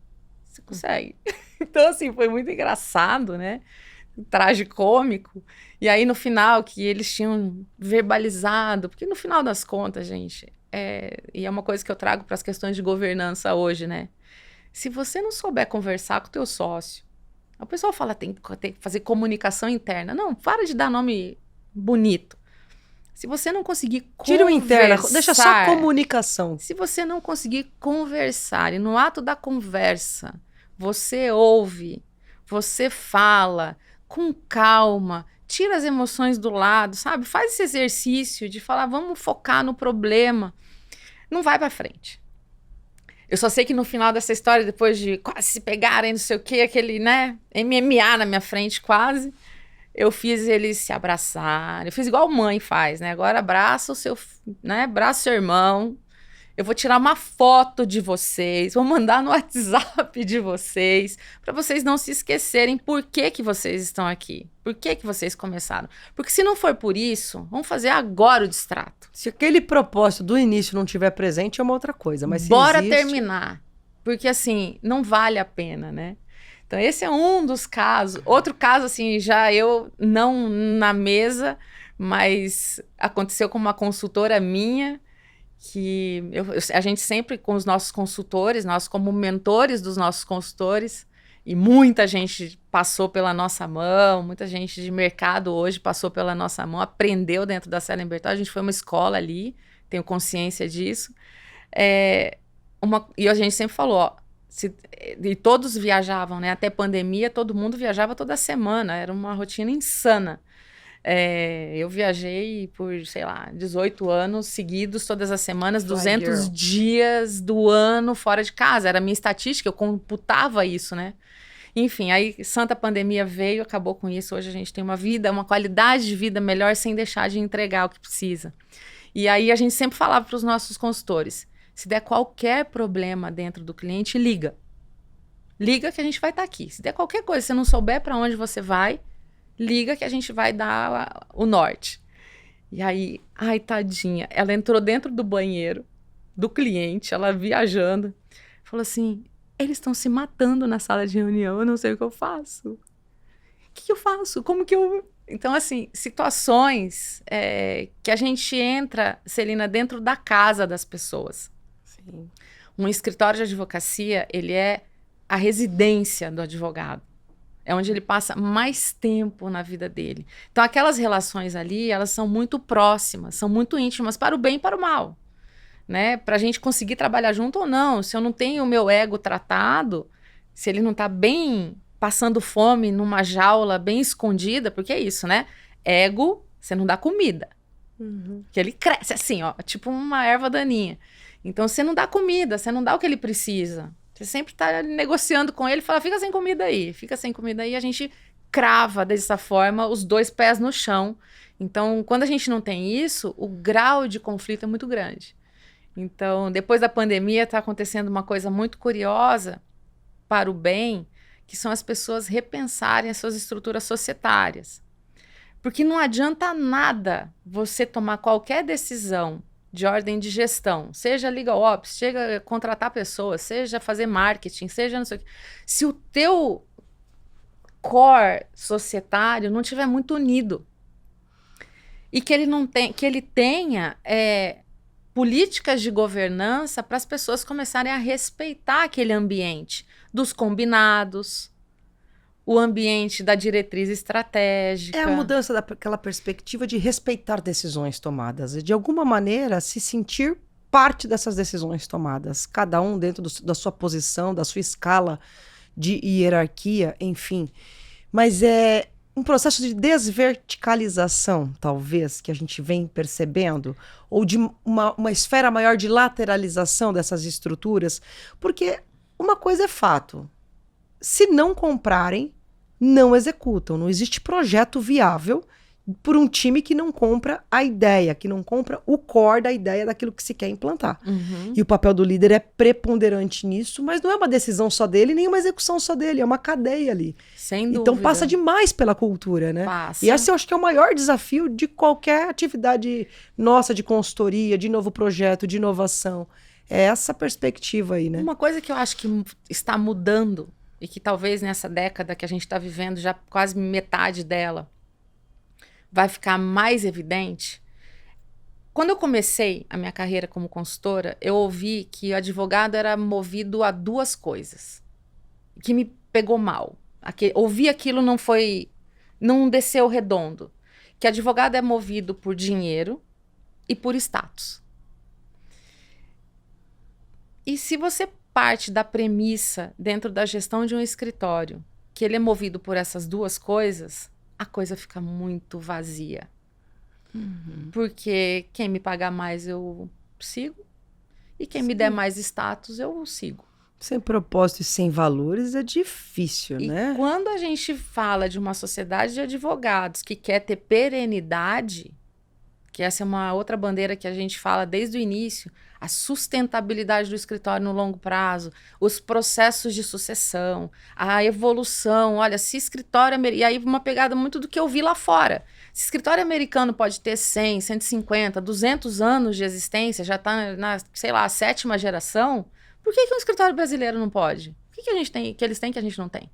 Você consegue. Então, assim, foi muito engraçado, né? Tragicômico. E aí, no final, que eles tinham verbalizado, porque no final das contas, gente, e é uma coisa que eu trago para as questões de governança hoje, né? Se você não souber conversar com o teu sócio, o pessoal fala, tem que fazer comunicação interna. Não, para de dar nome bonito. Se você não conseguir conversar...
Tira o interna, deixa só comunicação.
Se você não conseguir conversar, e no ato da conversa, você ouve, você fala com calma, tira as emoções do lado, sabe? Faz esse exercício de falar, vamos focar no problema. Não vai para frente. Eu só sei que no final dessa história, depois de quase se pegarem, não sei o quê, aquele, né, MMA na minha frente quase... Eu fiz eles se abraçarem. Eu fiz igual mãe faz, né? Agora abraça o seu, né? Abraça o seu irmão. Eu vou tirar uma foto de vocês, vou mandar no WhatsApp de vocês, para vocês não se esquecerem por que vocês estão aqui. Por que vocês começaram. Porque se não for por isso, vamos fazer agora o distrato.
Se aquele propósito do início não tiver presente, é uma outra coisa. Mas
bora terminar. Porque assim, não vale a pena, né? Então, esse é um dos casos. Outro caso, assim, já eu não na mesa, mas aconteceu com uma consultora minha, que a gente sempre, com os nossos consultores, nós como mentores dos nossos consultores, e muita gente passou pela nossa mão, muita gente de mercado hoje passou pela nossa mão, aprendeu dentro da Sellen Bertozzi, a gente foi uma escola ali, tenho consciência disso. E a gente sempre falou, e todos viajavam, né? Até pandemia, todo mundo viajava toda semana. Era uma rotina insana. Eu viajei por, sei lá, 18 anos seguidos, todas as semanas, 200 dias do ano fora de casa. Era a minha estatística, eu computava isso, né? Enfim, aí santa pandemia veio, acabou com isso. Hoje a gente tem uma vida, uma qualidade de vida melhor sem deixar de entregar o que precisa. E aí a gente sempre falava para os nossos consultores, se der qualquer problema dentro do cliente, liga. Liga que a gente vai estar aqui. Se der qualquer coisa, se você não souber para onde você vai, liga que a gente vai dar o norte. E aí, ai, tadinha, ela entrou dentro do banheiro do cliente, ela viajando, falou assim, eles estão se matando na sala de reunião, eu não sei o que eu faço. O que eu faço? Como que eu... Então, assim, situações que a gente entra, Celina, dentro da casa das pessoas.
Sim.
Um escritório de advocacia, ele é a residência do advogado. É onde ele passa mais tempo na vida dele. Então, aquelas relações ali, elas são muito próximas, são muito íntimas, para o bem e para o mal. Né? Para a gente conseguir trabalhar junto ou não. Se eu não tenho o meu ego tratado, se ele não está bem passando fome numa jaula bem escondida, porque é isso, né? Ego, você não dá comida. Que ele cresce assim, ó, tipo uma erva daninha. Então, você não dá comida, você não dá o que ele precisa. Você sempre está negociando com ele, fala, fica sem comida aí, a gente crava dessa forma os 2 pés no chão. Então, quando a gente não tem isso, o grau de conflito é muito grande. Então, depois da pandemia, está acontecendo uma coisa muito curiosa para o bem, que são as pessoas repensarem as suas estruturas societárias. Porque não adianta nada você tomar qualquer decisão de ordem de gestão, seja legal ops, seja contratar pessoas, seja fazer marketing, seja não sei o quê. Se o teu core societário não estiver muito unido e que ele tenha políticas de governança para as pessoas começarem a respeitar aquele ambiente dos combinados, o ambiente da diretriz estratégica.
É a mudança daquela perspectiva de respeitar decisões tomadas e, de alguma maneira, se sentir parte dessas decisões tomadas. Cada um dentro da sua posição, da sua escala de hierarquia, enfim. Mas é um processo de desverticalização, talvez, que a gente vem percebendo, ou de uma esfera maior de lateralização dessas estruturas, porque uma coisa é fato. Se não comprarem, não executam. Não existe projeto viável por um time que não compra a ideia, que não compra o core da ideia daquilo que se quer implantar. E o papel do líder é preponderante nisso, mas não é uma decisão só dele, nem uma execução só dele, é uma cadeia ali.
Sem dúvida.
Então passa demais pela cultura, né?
Passa.
E esse eu acho que é o maior desafio de qualquer atividade nossa de consultoria, de novo projeto, de inovação. É essa perspectiva aí, né?
Uma coisa que eu acho que está mudando, e que talvez nessa década que a gente está vivendo, já quase metade dela, vai ficar mais evidente. Quando eu comecei a minha carreira como consultora, eu ouvi que o advogado era movido a 2 coisas, que me pegou mal. Ouvir aquilo não desceu redondo. Que advogado é movido por dinheiro e por status. E se você parte da premissa dentro da gestão de um escritório que ele é movido por essas 2 coisas, a coisa fica muito vazia. Porque quem me pagar mais eu sigo e quem me der mais status eu sigo.
Sem propósito e sem valores é difícil, né?
E quando a gente fala de uma sociedade de advogados que quer ter perenidade, que essa é uma outra bandeira que a gente fala desde o início, a sustentabilidade do escritório no longo prazo, os processos de sucessão, a evolução. Olha, se escritório... E aí uma pegada muito do que eu vi lá fora. Se escritório americano pode ter 100, 150, 200 anos de existência, já está na, sei lá, a 7ª geração, por que um escritório brasileiro não pode? O que a gente tem, que eles têm que a gente não tem?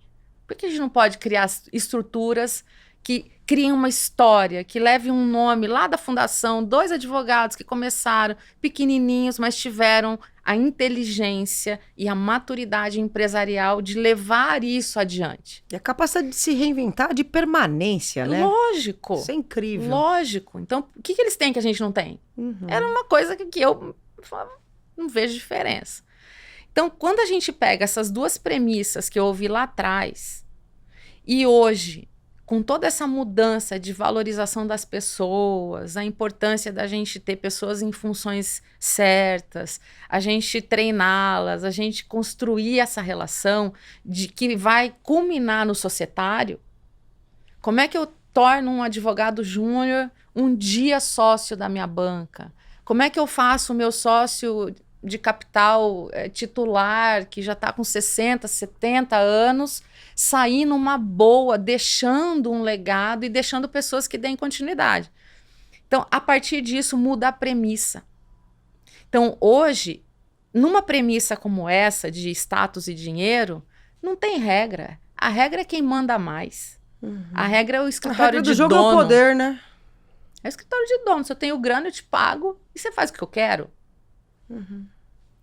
Por que a gente não pode criar estruturas que criem uma história, que leve um nome lá da fundação, 2 advogados que começaram pequenininhos, mas tiveram a inteligência e a maturidade empresarial de levar isso adiante.
E a capacidade de se reinventar de permanência, né?
Lógico.
Isso é incrível.
Lógico. Então, o que eles têm que a gente não tem? Era uma coisa que eu não vejo diferença. Então, quando a gente pega essas 2 premissas que eu ouvi lá atrás, e hoje, com toda essa mudança de valorização das pessoas, a importância da gente ter pessoas em funções certas, a gente treiná-las, a gente construir essa relação de que vai culminar no societário. Como é que eu torno um advogado júnior um dia sócio da minha banca? Como é que eu faço o meu sócio de capital titular, que já está com 60, 70 anos, sair numa boa, deixando um legado e deixando pessoas que deem continuidade? Então, a partir disso, muda a premissa. Então, hoje, numa premissa como essa, de status e dinheiro, não tem regra. A regra é quem manda mais. Uhum. A regra é o escritório de dono. A regra do jogo é o
poder, né?
É o escritório de dono. Se eu tenho grana, eu te pago e você faz o que eu quero. Uhum.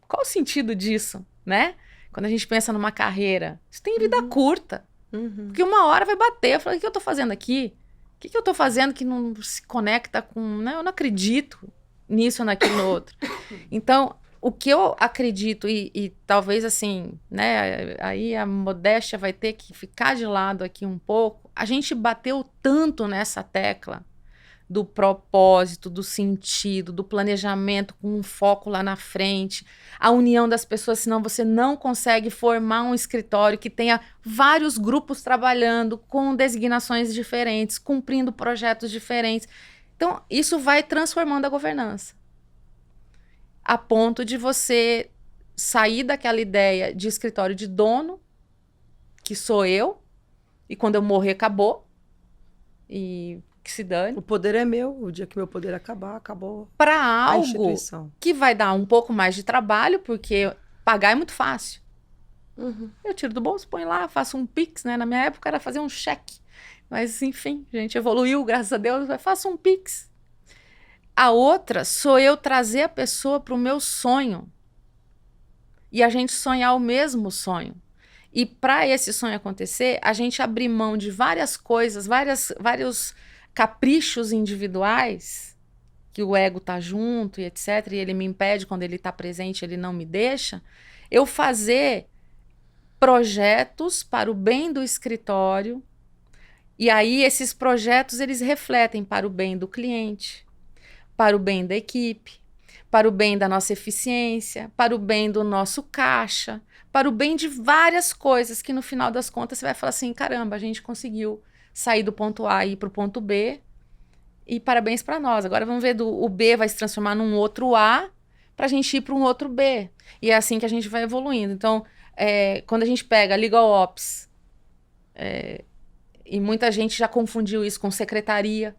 Qual o sentido disso, né? Quando a gente pensa numa carreira, isso tem vida curta. Uhum. Porque uma hora vai bater. Eu falo, o que eu tô fazendo aqui? O que eu tô fazendo que não se conecta com... Né? Eu não acredito nisso ou naquilo no outro. Então, o que eu acredito, e talvez assim, né? Aí a modéstia vai ter que ficar de lado aqui um pouco. A gente bateu tanto nessa tecla do propósito, do sentido, do planejamento com um foco lá na frente, a união das pessoas, senão você não consegue formar um escritório que tenha vários grupos trabalhando com designações diferentes, cumprindo projetos diferentes. Então, isso vai transformando a governança, a ponto de você sair daquela ideia de escritório de dono, que sou eu, e quando eu morrer, acabou, e que se dane.
O poder é meu, o dia que meu poder acabar, acabou.
Para algo que vai dar um pouco mais de trabalho, porque pagar é muito fácil. Uhum. Eu tiro do bolso, ponho lá, faço um Pix, né? Na minha época era fazer um cheque. Mas, enfim, a gente evoluiu, graças a Deus, faço um Pix. A outra sou eu trazer a pessoa para o meu sonho. E a gente sonhar o mesmo sonho. E para esse sonho acontecer, a gente abrir mão de várias coisas, vários caprichos individuais, que o ego tá junto e etc, e ele me impede, quando ele tá presente, ele não me deixa, eu fazer projetos para o bem do escritório, e aí esses projetos, eles refletem para o bem do cliente, para o bem da equipe, para o bem da nossa eficiência, para o bem do nosso caixa, para o bem de várias coisas, que no final das contas você vai falar assim, caramba, a gente conseguiu sair do ponto A e ir para o ponto B, e parabéns para nós. Agora vamos ver, o B vai se transformar num outro A, para a gente ir para um outro B. E é assim que a gente vai evoluindo. Então, quando a gente pega Legal Ops, e muita gente já confundiu isso com secretaria.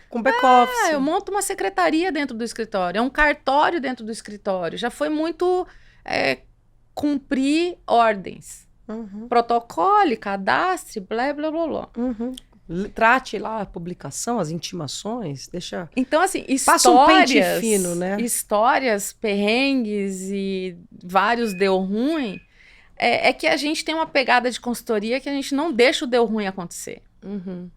Com back-office.
Eu monto uma secretaria dentro do escritório, é um cartório dentro do escritório. Já foi muito cumprir ordens. Uhum. Protocole, cadastre, blá, blá, blá, blá.
Uhum. Trate lá a publicação, as intimações, deixa...
Então, assim,
passa um pente fino, né?
Histórias, perrengues e vários deu ruim, é que a gente tem uma pegada de consultoria que a gente não deixa o deu ruim acontecer. Uhum.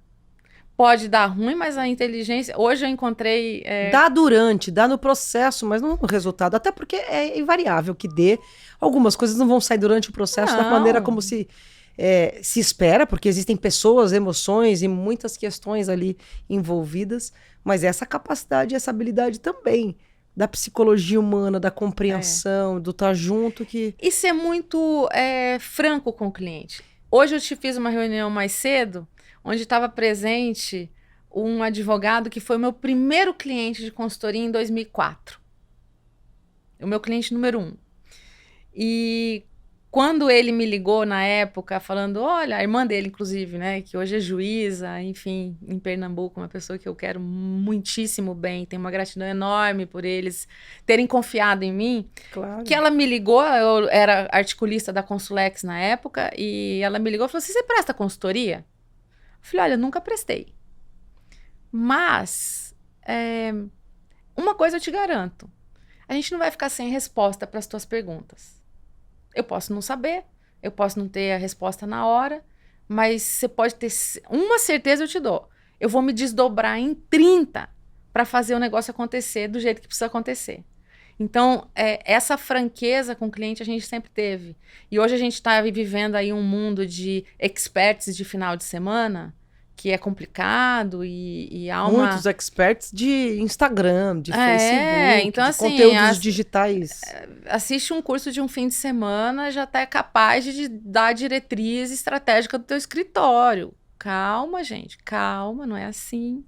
Pode dar ruim, mas a inteligência... Hoje eu encontrei...
Dá no processo, mas não no resultado. Até porque é invariável que dê. Algumas coisas não vão sair durante o processo da maneira como se espera, porque existem pessoas, emoções e muitas questões ali envolvidas. Mas essa capacidade, essa habilidade também da psicologia humana, da compreensão, do estar junto que...
E ser muito franco com o cliente. Hoje eu te fiz uma reunião mais cedo, onde estava presente um advogado que foi o meu primeiro cliente de consultoria em 2004. O meu cliente número 1. E quando ele me ligou na época, falando, olha, a irmã dele, inclusive, né, que hoje é juíza, enfim, em Pernambuco, uma pessoa que eu quero muitíssimo bem, tenho uma gratidão enorme por eles terem confiado em mim.
Claro.
Que ela me ligou, eu era articulista da Consulex na época, e ela me ligou e falou assim, você presta consultoria? Eu falei, olha, nunca prestei. Mas, uma coisa eu te garanto, a gente não vai ficar sem resposta para as tuas perguntas. Eu posso não saber, eu posso não ter a resposta na hora, mas você pode ter uma certeza, eu te dou. Eu vou me desdobrar em 30 para fazer o negócio acontecer do jeito que precisa acontecer. Então, essa franqueza com o cliente a gente sempre teve. E hoje a gente está vivendo aí um mundo de experts de final de semana, que é complicado e há
muitos experts de Instagram, de Facebook,
então,
de
assim,
conteúdos digitais.
Assiste um curso de um fim de semana, já tá capaz de dar diretriz estratégica do teu escritório. Calma, gente, calma, não é assim.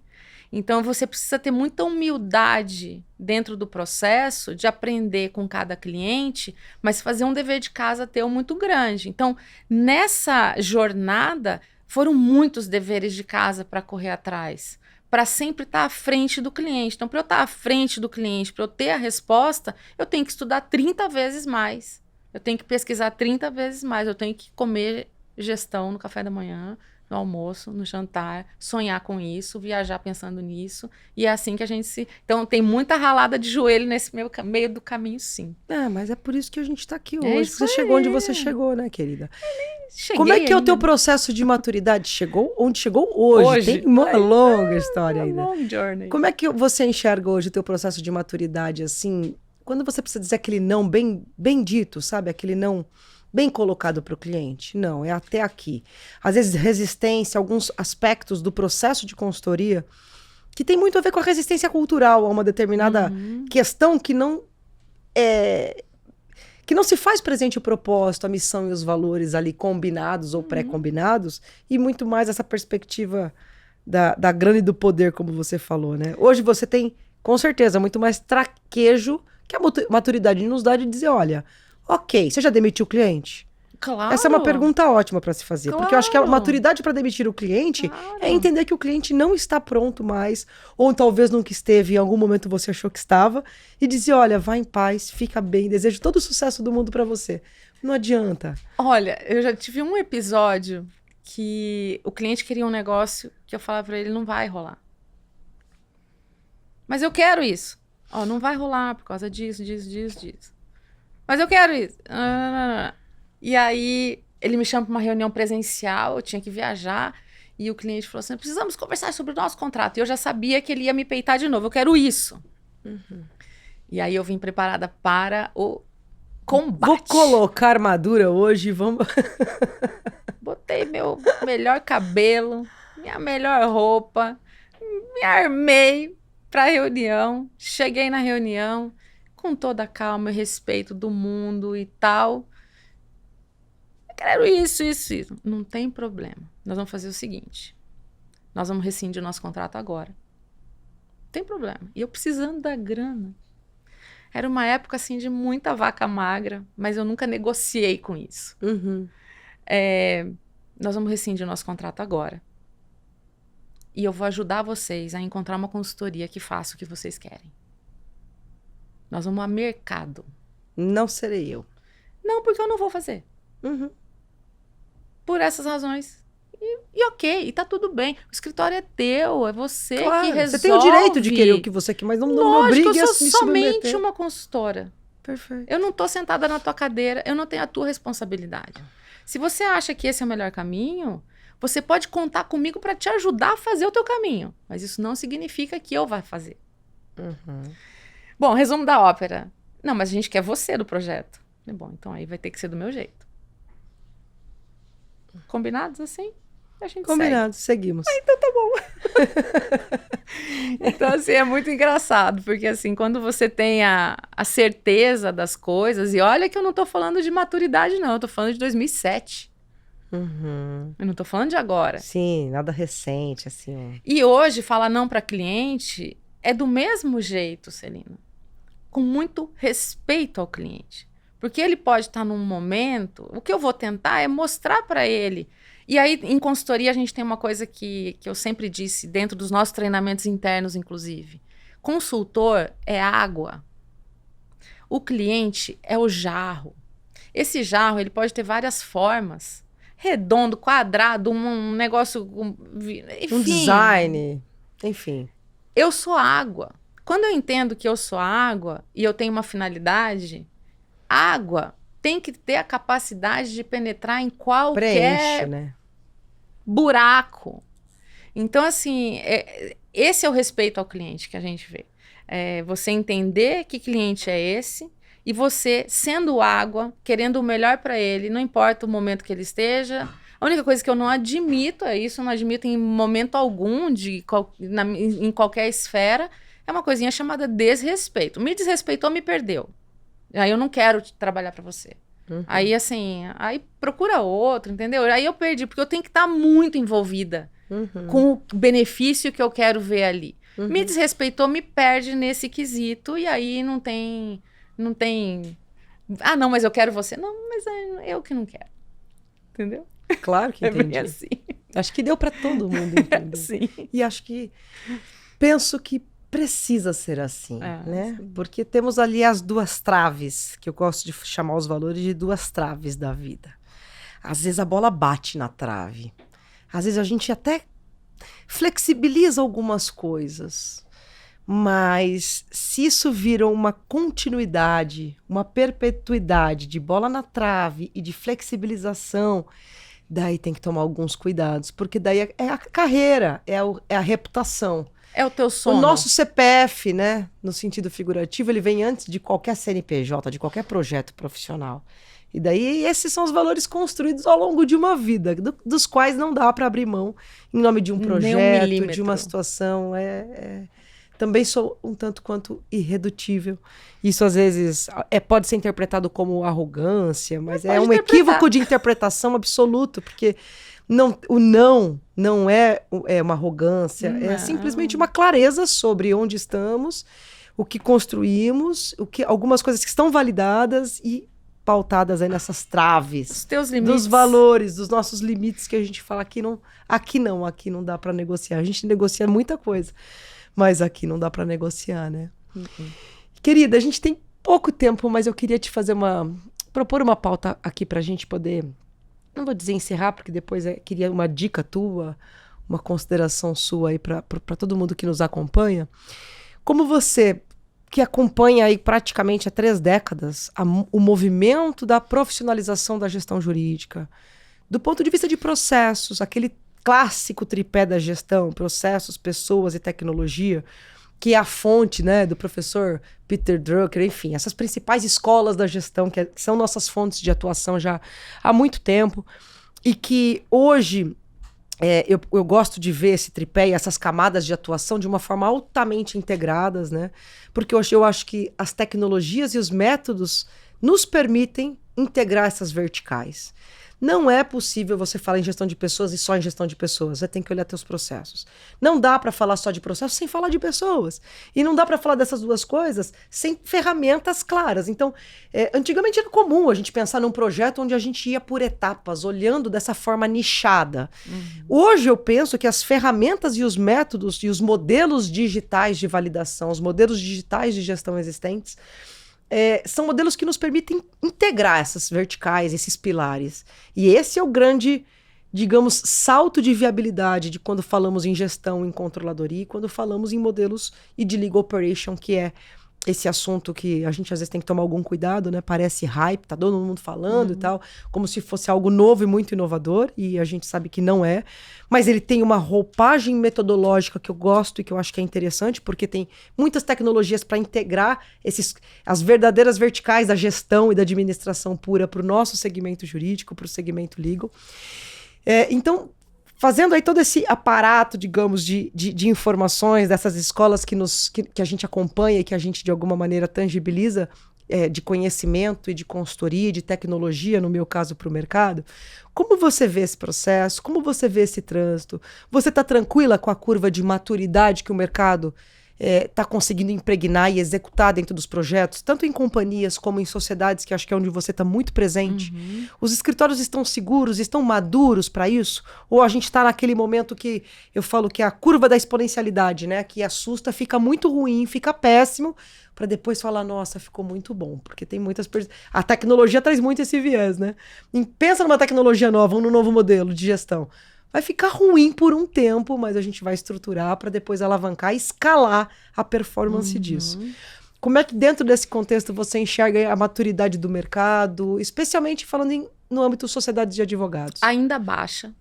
Então, você precisa ter muita humildade dentro do processo de aprender com cada cliente, mas fazer um dever de casa teu muito grande. Então, nessa jornada, foram muitos deveres de casa para correr atrás, para sempre estar à frente do cliente. Então, para eu estar à frente do cliente, para eu ter a resposta, eu tenho que estudar 30 vezes mais. Eu tenho que pesquisar 30 vezes mais. Eu tenho que comer gestão no café da manhã, no almoço, no jantar, sonhar com isso, viajar pensando nisso. E é assim que a gente se... Então, tem muita ralada de joelho nesse meio do caminho, sim.
Mas é por isso que a gente está aqui hoje. Você chegou onde você chegou, né, querida? Como é que
ainda.
é o teu processo de maturidade? Chegou onde chegou hoje? Tem uma longa história ainda.
Long journey.
Como é que você enxerga hoje o teu processo de maturidade, assim, quando você precisa dizer aquele não bem dito, sabe? Aquele não bem colocado para o cliente? Não, é até aqui. Às vezes resistência, alguns aspectos do processo de consultoria que tem muito a ver com a resistência cultural a uma determinada questão que não se faz presente o propósito, a missão e os valores ali combinados ou pré-combinados, e muito mais essa perspectiva da grana e do poder, como você falou, né? Hoje você tem, com certeza, muito mais traquejo que a maturidade nos dá de dizer, olha, ok, você já demitiu o cliente?
Claro.
Essa é uma pergunta ótima para se fazer, porque eu acho que a maturidade para demitir o cliente é entender que o cliente não está pronto mais, ou talvez nunca esteve, em algum momento você achou que estava, e dizer, olha, vá em paz, fica bem, desejo todo o sucesso do mundo para você. Não adianta.
Olha, eu já tive um episódio que o cliente queria um negócio que eu falava para ele, não vai rolar. Mas eu quero isso. Não vai rolar por causa disso. Mas eu quero isso. E aí, ele me chama para uma reunião presencial, eu tinha que viajar, e o cliente falou assim, precisamos conversar sobre o nosso contrato. E eu já sabia que ele ia me peitar de novo, eu quero isso. E aí, eu vim preparada para o combate.
Vou colocar armadura hoje, vamos...
Botei meu melhor cabelo, minha melhor roupa, me armei para a reunião, cheguei na reunião com toda a calma e respeito do mundo e tal. Eu quero isso. Não tem problema. Nós vamos fazer o seguinte. Nós vamos rescindir o nosso contrato agora. Não tem problema. E eu precisando da grana. Era uma época, assim, de muita vaca magra, mas eu nunca negociei com isso. Nós vamos rescindir o nosso contrato agora. E eu vou ajudar vocês a encontrar uma consultoria que faça o que vocês querem. Nós vamos a mercado.
Não serei eu.
Não, porque eu não vou fazer. Por essas razões. E ok, e tá tudo bem. O escritório é teu, é você que resolve.
Você tem o direito de querer o que você quer, mas não me obrigue a se
eu sou somente uma consultora.
Perfeito.
Eu não tô sentada na tua cadeira, eu não tenho a tua responsabilidade. Se você acha que esse é o melhor caminho, você pode contar comigo para te ajudar a fazer o teu caminho. Mas isso não significa que eu vá fazer. Bom, resumo da ópera. Não, mas a gente quer você do projeto. Bom, então aí vai ter que ser do meu jeito. Combinados assim? A gente
Combinados, seguimos.
Então tá bom. Então, assim, é muito engraçado, porque assim, quando você tem a certeza das coisas, e olha que eu não tô falando de maturidade, não, eu tô falando de 2007. Eu não tô falando de agora.
Sim, nada recente, assim.
E hoje, falar não para cliente é do mesmo jeito, Celina. Com muito respeito ao cliente. Porque ele pode estar num momento... O que eu vou tentar é mostrar para ele. E aí, em consultoria, a gente tem uma coisa que eu sempre disse, dentro dos nossos treinamentos internos, inclusive. Consultor é água. O cliente é o jarro. Esse jarro, ele pode ter várias formas. Redondo, quadrado, um negócio... Enfim.
Um design, enfim.
Eu sou água. Quando eu entendo que eu sou água e eu tenho uma finalidade, água tem que ter a capacidade de penetrar em qualquer buraco. Então, assim, esse é o respeito ao cliente que a gente vê. Você entender que cliente é esse e você, sendo água, querendo o melhor para ele, não importa o momento que ele esteja, A única coisa que eu não admito é isso, eu não admito em momento algum, em qualquer esfera, é uma coisinha chamada desrespeito. Me desrespeitou, me perdeu. Aí eu não quero trabalhar para você. Aí, assim, aí procura outro, entendeu? Aí eu perdi, porque eu tenho que estar muito envolvida com o benefício que eu quero ver ali. Me desrespeitou, me perde nesse quesito, e aí não tem... Ah, não, mas eu quero você. Não, mas é eu que não quero. Entendeu?
Claro que entendi.
É bem assim.
Acho que deu para todo mundo entender.
Sim.
E acho que... Penso que precisa ser assim, né?
Sim.
Porque temos ali as duas traves, que eu gosto de chamar os valores de duas traves da vida. Às vezes a bola bate na trave. Às vezes a gente até flexibiliza algumas coisas. Mas se isso vira uma continuidade, uma perpetuidade de bola na trave e de flexibilização, daí tem que tomar alguns cuidados, porque daí é a carreira, é a reputação.
É o teu sono.
O nosso CPF, né, no sentido figurativo, ele vem antes de qualquer CNPJ, de qualquer projeto profissional. E daí esses são os valores construídos ao longo de uma vida, dos quais não dá para abrir mão em nome de um projeto, de uma situação. Também sou um tanto quanto irredutível. Isso às vezes pode ser interpretado como arrogância, mas é um equívoco de interpretação absoluto, porque o não é uma arrogância, é simplesmente uma clareza sobre onde estamos, o que construímos, algumas coisas que estão validadas e pautadas aí nessas traves.
Os teus limites.
Dos valores, dos nossos limites que a gente fala aqui não dá para negociar. A gente negocia muita coisa, mas aqui não dá para negociar, né? Querida, a gente tem pouco tempo, mas eu queria te propor uma pauta aqui pra gente poder, não vou dizer encerrar, porque depois queria uma dica tua, uma consideração sua aí para todo mundo que nos acompanha. Como você, que acompanha aí praticamente há 3 décadas o movimento da profissionalização da gestão jurídica, do ponto de vista de processos, aquele clássico tripé da gestão, processos, pessoas e tecnologia, que é a fonte, né, do professor Peter Drucker, enfim, essas principais escolas da gestão que são nossas fontes de atuação já há muito tempo, e que hoje eu gosto de ver esse tripé e essas camadas de atuação de uma forma altamente integradas, né, porque hoje eu acho que as tecnologias e os métodos nos permitem integrar essas verticais. Não é possível você falar em gestão de pessoas e só em gestão de pessoas. Você tem que olhar teus processos. Não dá para falar só de processos sem falar de pessoas. E não dá para falar dessas duas coisas sem ferramentas claras. Então, antigamente era comum a gente pensar num projeto onde a gente ia por etapas, olhando dessa forma nichada. Hoje eu penso que as ferramentas e os métodos e os modelos digitais de validação, os modelos digitais de gestão existentes, são modelos que nos permitem integrar essas verticais, esses pilares. E esse é o grande, digamos, salto de viabilidade de quando falamos em gestão, em controladoria, e quando falamos em modelos e de legal operation, que é esse assunto que a gente às vezes tem que tomar algum cuidado, né? Parece hype, tá todo mundo falando e tal, como se fosse algo novo e muito inovador, e a gente sabe que não é. Mas ele tem uma roupagem metodológica que eu gosto e que eu acho que é interessante, porque tem muitas tecnologias para integrar as verdadeiras verticais da gestão e da administração pura para o nosso segmento jurídico, para o segmento legal. Então, fazendo aí todo esse aparato, digamos, de informações dessas escolas que a gente acompanha e que a gente, de alguma maneira, tangibiliza, de conhecimento e de consultoria, de tecnologia, no meu caso, para o mercado, como você vê esse processo? Como você vê esse trânsito? Você está tranquila com a curva de maturidade que o mercado está conseguindo impregnar e executar dentro dos projetos, tanto em companhias como em sociedades, que acho que é onde você está muito presente? Os escritórios estão seguros, estão maduros para isso? Ou a gente está naquele momento que eu falo que é a curva da exponencialidade, né? Que assusta, fica muito ruim, fica péssimo, para depois falar, nossa, ficou muito bom, porque tem muitas... A tecnologia traz muito esse viés, né? Pensa numa tecnologia nova, num novo modelo de gestão. Vai ficar ruim por um tempo, mas a gente vai estruturar para depois alavancar e escalar a performance disso. Como é que dentro desse contexto você enxerga a maturidade do mercado, especialmente falando no âmbito sociedade de advogados?
Ainda baixa.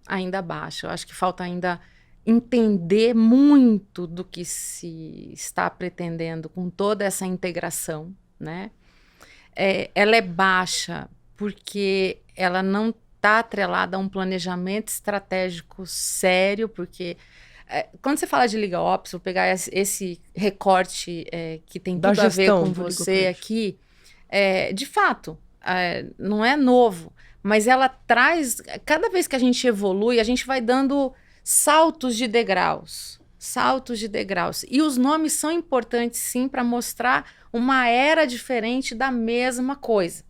Ainda baixa. Eu acho que falta ainda entender muito do que se está pretendendo com toda essa integração, né? Ela é baixa porque ela não estar atrelada a um planejamento estratégico sério, porque quando você fala de Legal Ops, vou pegar esse recorte que tem tudo a ver com você aqui, de fato, não é novo, mas ela traz, cada vez que a gente evolui, a gente vai dando saltos de degraus. E os nomes são importantes, sim, para mostrar uma era diferente da mesma coisa.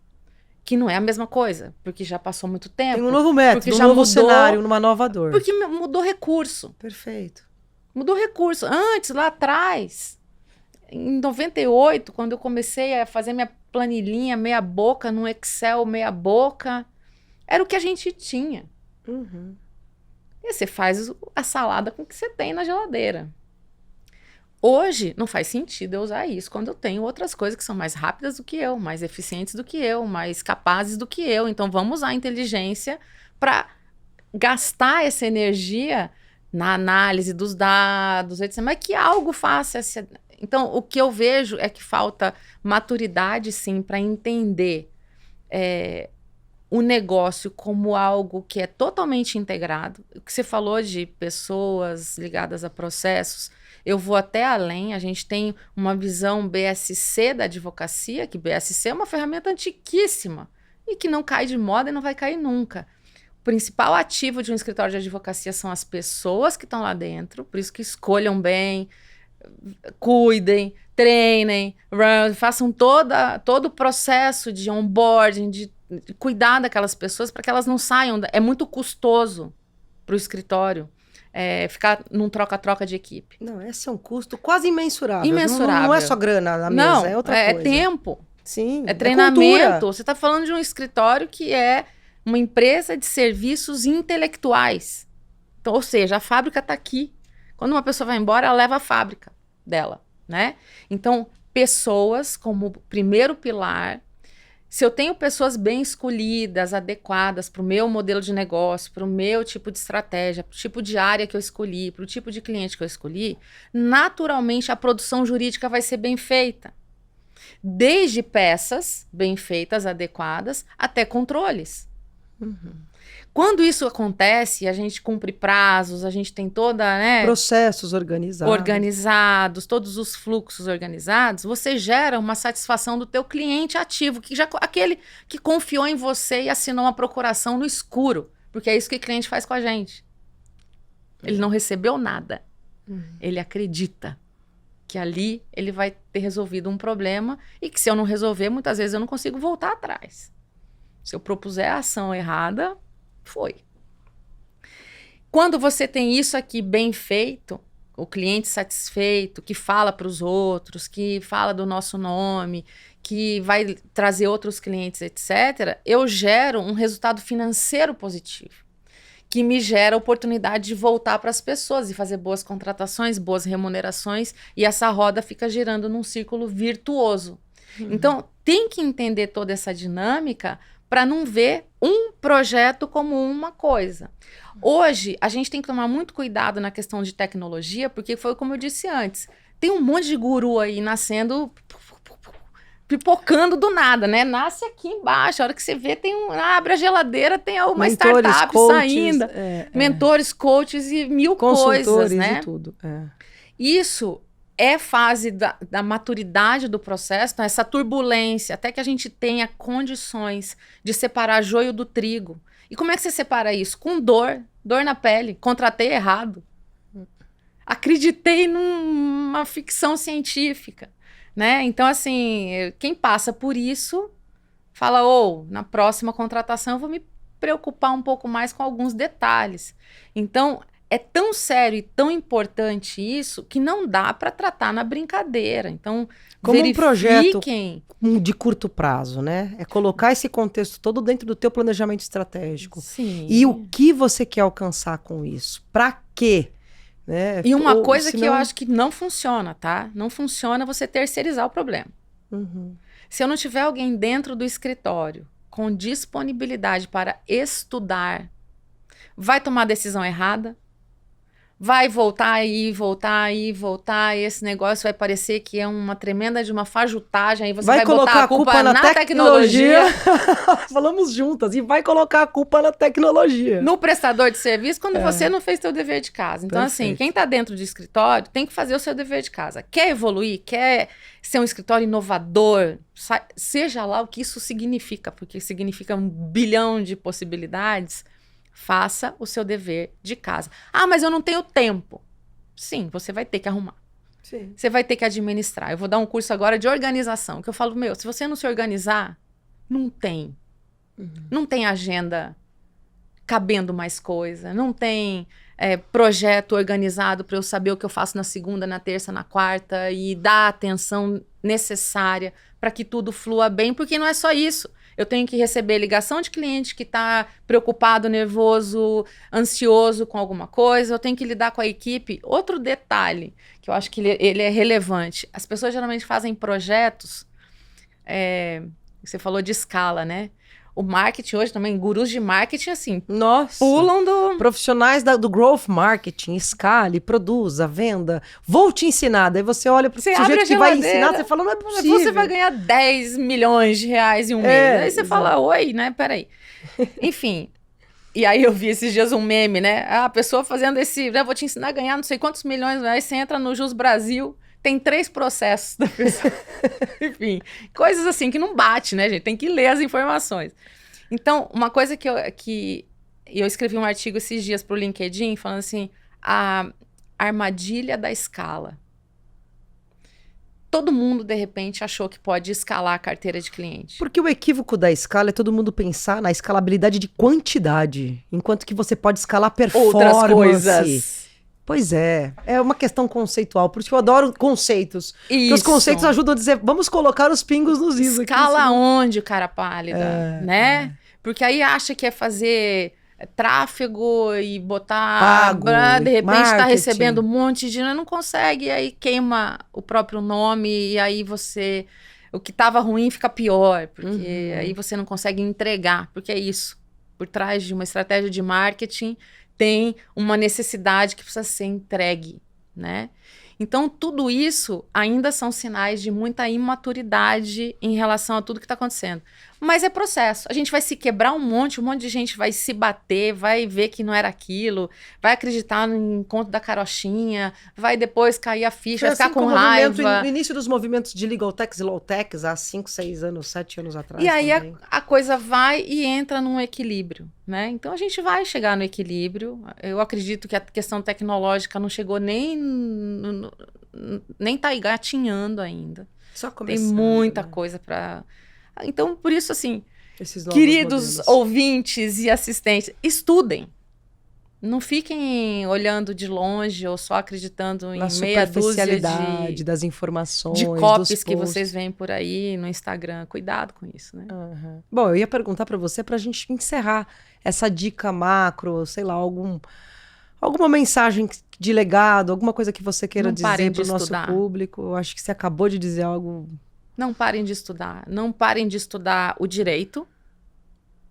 Que não é a mesma coisa, porque já passou muito tempo.
Tem um novo método, um novo cenário, uma nova dor.
Porque mudou recurso.
Perfeito.
Mudou recurso. Antes, lá atrás, em 98, quando eu comecei a fazer minha planilhinha meia boca, no Excel meia boca, era o que a gente tinha.
Uhum.
E você faz a salada com o que você tem na geladeira. Hoje, não faz sentido eu usar isso quando eu tenho outras coisas que são mais rápidas do que eu, mais eficientes do que eu, mais capazes do que eu. Então, vamos usar a inteligência para gastar essa energia na análise dos dados, etc. Mas que algo faça essa... Então, o que eu vejo é que falta maturidade, sim, para entender o negócio como algo que é totalmente integrado. O que você falou de pessoas ligadas a processos, eu vou até além. A gente tem uma visão BSC da advocacia, que BSC é uma ferramenta antiquíssima e que não cai de moda e não vai cair nunca. O principal ativo de um escritório de advocacia são as pessoas que estão lá dentro, por isso que escolham bem, cuidem, treinem, façam todo o processo de onboarding, de cuidar daquelas pessoas para que elas não saiam. É muito custoso para o escritório ficar num troca-troca de equipe.
Não, esse é um custo quase imensurável.
Imensurável.
Não é só grana na mesa,
não,
é outra coisa.
É tempo.
Sim,
é treinamento. Você está falando de um escritório que é uma empresa de serviços intelectuais. Então, ou seja, a fábrica está aqui. Quando uma pessoa vai embora, ela leva a fábrica dela, né? Então, pessoas como primeiro pilar. Se eu tenho pessoas bem escolhidas, adequadas para o meu modelo de negócio, para o meu tipo de estratégia, para o tipo de área que eu escolhi, para o tipo de cliente que eu escolhi, naturalmente a produção jurídica vai ser bem feita. Desde peças bem feitas, adequadas, até controles.
Uhum.
Quando isso acontece, a gente cumpre prazos, a gente tem toda,
processos organizados,
todos os fluxos organizados, você gera uma satisfação do teu cliente ativo, aquele que confiou em você e assinou uma procuração no escuro, porque é isso que o cliente faz com a gente. Ele não recebeu nada. Ele acredita que ali ele vai ter resolvido um problema e que se eu não resolver, muitas vezes eu não consigo voltar atrás. Se eu propuser a ação errada, foi. Quando você tem isso aqui bem feito, o cliente satisfeito, que fala para os outros, que fala do nosso nome, que vai trazer outros clientes, etc., eu gero um resultado financeiro positivo, que me gera a oportunidade de voltar para as pessoas e fazer boas contratações, boas remunerações, e essa roda fica girando num círculo virtuoso. Então, tem que entender toda essa dinâmica para não ver um projeto como uma coisa. Hoje, a gente tem que tomar muito cuidado na questão de tecnologia, porque foi como eu disse antes, tem um monte de guru aí nascendo, pipocando do nada, né? Nasce aqui embaixo, a hora que você vê, abre a geladeira, tem uma
mentores,
startup
coaches,
saindo. Mentores, coaches e mil coisas, né?
E tudo.
Isso é fase da maturidade do processo, então essa turbulência, até que a gente tenha condições de separar joio do trigo. E como é que você separa isso? Com dor na pele, contratei errado. Acreditei numa ficção científica, né? Então, assim, quem passa por isso fala, na próxima contratação eu vou me preocupar um pouco mais com alguns detalhes. Então, é tão sério e tão importante isso que não dá para tratar na brincadeira. Então,
como um projeto de curto prazo, né? É colocar esse contexto todo dentro do teu planejamento estratégico.
Sim.
E o que você quer alcançar com isso? Para quê? Né?
E uma coisa que eu acho que não funciona, tá? Não funciona você terceirizar o problema. Se eu não tiver alguém dentro do escritório com disponibilidade para estudar, vai tomar a decisão errada, vai voltar e voltar e voltar, e esse negócio vai parecer que é uma tremenda de uma fajutagem, aí você vai botar a culpa na tecnologia.
Falamos juntas, e vai colocar a culpa na tecnologia.
No prestador de serviço, quando você não fez seu dever de casa. Então, assim, quem está dentro do escritório tem que fazer o seu dever de casa. Quer evoluir, quer ser um escritório inovador, seja lá o que isso significa, porque significa 1 bilhão de possibilidades. Faça o seu dever de casa. Ah, mas eu não tenho tempo. Sim, você vai ter que arrumar. Sim. Você vai ter que administrar. Eu vou dar um curso agora de organização, que eu falo, se você não se organizar, não tem. Não tem agenda cabendo mais coisa. Não tem projeto organizado para eu saber o que eu faço na segunda, na terça, na quarta e dar a atenção necessária para que tudo flua bem, porque não é só isso. Eu tenho que receber ligação de cliente que está preocupado, nervoso, ansioso com alguma coisa. Eu tenho que lidar com a equipe. Outro detalhe, que eu acho que ele é relevante. As pessoas geralmente fazem projetos... você falou de escala, né? O marketing hoje também, gurus de marketing, assim, pulam do...
Profissionais do growth marketing, escale, produza, venda. Vou te ensinar. Daí você olha para o sujeito que vai ensinar, você fala, não é possível.
Você vai ganhar 10 milhões de reais em um mês. Aí você fala, oi, né? Peraí. Enfim. E aí eu vi esses dias um meme, né? A pessoa fazendo esse... vou te ensinar a ganhar não sei quantos milhões. Aí você entra no Jus Brasil... Tem 3 processos da pessoa. Enfim, coisas assim que não bate, né, gente? Tem que ler as informações. Então, uma coisa que eu escrevi um artigo esses dias para o LinkedIn, falando assim, a armadilha da escala. Todo mundo, de repente, achou que pode escalar a carteira de cliente.
Porque o equívoco da escala é todo mundo pensar na escalabilidade de quantidade, enquanto que você pode escalar performance.
Outras coisas.
Pois é uma questão conceitual, por isso que eu adoro conceitos. Porque os conceitos ajudam a dizer, vamos colocar os pingos nos is aqui.
Escala onde, cara pálida, né? Porque aí acha que é fazer tráfego e botar...
Pago,
de repente está recebendo um
marketing.
monte de dinheiro, não consegue, e aí queima o próprio nome, e aí você... O que estava ruim fica pior, porque aí você não consegue entregar, porque é isso. Por trás de uma estratégia de marketing... tem uma necessidade que precisa ser entregue, né? Então, tudo isso ainda são sinais de muita imaturidade em relação a tudo que está acontecendo. Mas é processo. A gente vai se quebrar um monte de gente vai se bater, vai ver que não era aquilo, vai acreditar no encontro da carochinha, vai depois cair a ficha, vai ficar com raiva.
No início dos movimentos de legal techs e low techs, há 5, 6 anos, 7 anos atrás.
E aí a coisa vai e entra num equilíbrio, né? Então a gente vai chegar no equilíbrio. Eu acredito que a questão tecnológica não chegou nem tá engatinhando ainda.
Só começando,
tem muita coisa para... Então, por isso, assim, queridos ouvintes e assistentes, estudem. Não fiquem olhando de longe ou só acreditando em meia dúzia
das informações,
de copies que vocês veem por aí no Instagram. Cuidado com isso, né?
Bom, eu ia perguntar para você para a gente encerrar essa dica macro, sei lá, alguma mensagem de legado, alguma coisa que você queira dizer para o nosso público. Eu acho que você acabou de dizer algo...
Não parem de estudar. Não parem de estudar o direito,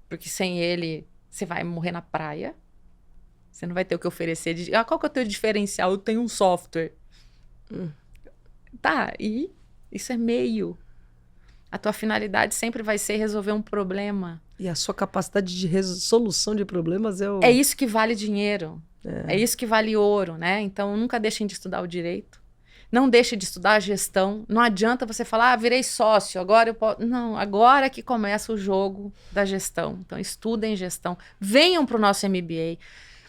porque sem ele você vai morrer na praia. Você não vai ter o que oferecer. Qual que é o teu diferencial? Eu tenho um software. Tá, e isso é meio. A tua finalidade sempre vai ser resolver um problema.
E a sua capacidade de resolução de problemas é o...
É isso que vale dinheiro. É isso que vale ouro, né? Então, nunca deixem de estudar o direito. Não deixe de estudar a gestão. Não adianta você falar, virei sócio, agora eu posso... Não, agora que começa o jogo da gestão. Então, estudem gestão. Venham para o nosso MBA.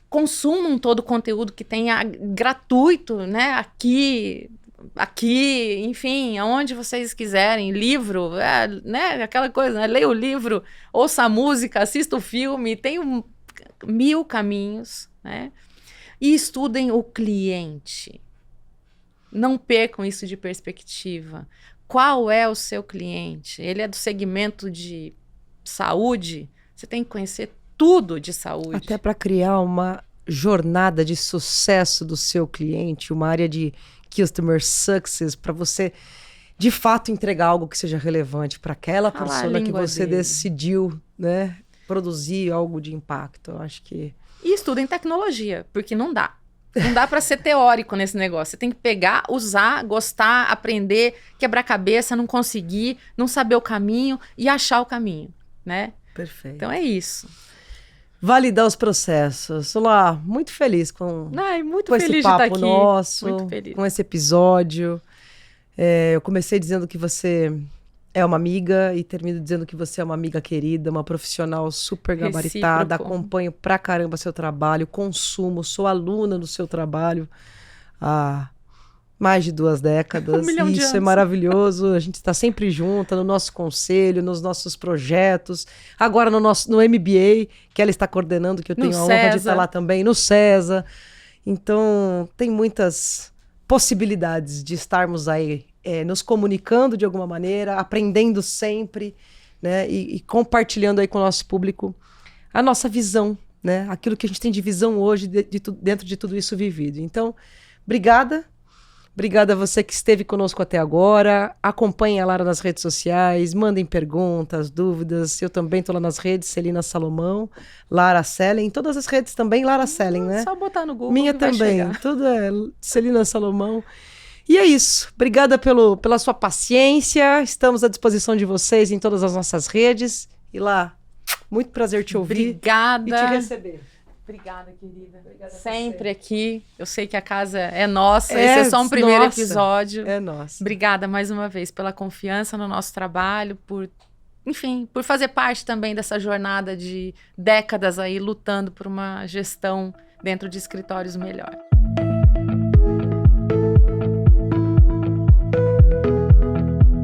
Consumam todo o conteúdo que tenha gratuito, né? Aqui, enfim, aonde vocês quiserem. Livro, né? Aquela coisa, né? Leia o livro, ouça a música, assista o filme. Tem 1000 caminhos, né? E estudem o cliente. Não percam isso de perspectiva. Qual é o seu cliente? Ele é do segmento de saúde? Você tem que conhecer tudo de saúde.
Até para criar uma jornada de sucesso do seu cliente, uma área de Customer Success, para você, de fato, entregar algo que seja relevante para aquela persona que você decidiu, né, produzir algo de impacto. Eu acho que...
E estudem tecnologia, porque não dá. Não dá para ser teórico nesse negócio. Você tem que pegar, usar, gostar, aprender, quebrar cabeça, não conseguir, não saber o caminho e achar o caminho, né?
Perfeito.
Então é isso.
Validar os processos. Olá, muito feliz com
esse
papo nosso,
muito feliz.
Com esse episódio. Eu comecei dizendo que você é uma amiga e termino dizendo que você é uma amiga querida, uma profissional super gabaritada, acompanho pra caramba seu trabalho, consumo, sou aluna do seu trabalho há mais de 2 décadas.
1 milhão de
Isso é
anos.
Maravilhoso, a gente está sempre junta no nosso conselho, nos nossos projetos, agora no MBA, que ela está coordenando, que eu tenho a honra de estar lá também, no CESA. Então, tem muitas possibilidades de estarmos aí nos comunicando de alguma maneira, aprendendo sempre, né, e compartilhando aí com o nosso público a nossa visão, né, aquilo que a gente tem de visão hoje dentro de tudo isso vivido. Então, obrigada a você que esteve conosco até agora. Acompanhem a Lara nas redes sociais, mandem perguntas, dúvidas. Eu também estou lá nas redes, Celina Salomão, Lara Sellen, em todas as redes também, Lara Sellen, né?
Só botar no Google.
Minha também, tudo é Celina Salomão. E é isso. Obrigada pela sua paciência. Estamos à disposição de vocês em todas as nossas redes. E lá, muito prazer te ouvir.
Obrigada.
E te receber.
Obrigada, querida. Obrigada sempre aqui. Eu sei que a casa é nossa. Esse é só um primeiro episódio.
É nossa.
Obrigada mais uma vez pela confiança no nosso trabalho, por fazer parte também dessa jornada de décadas aí lutando por uma gestão dentro de escritórios melhor.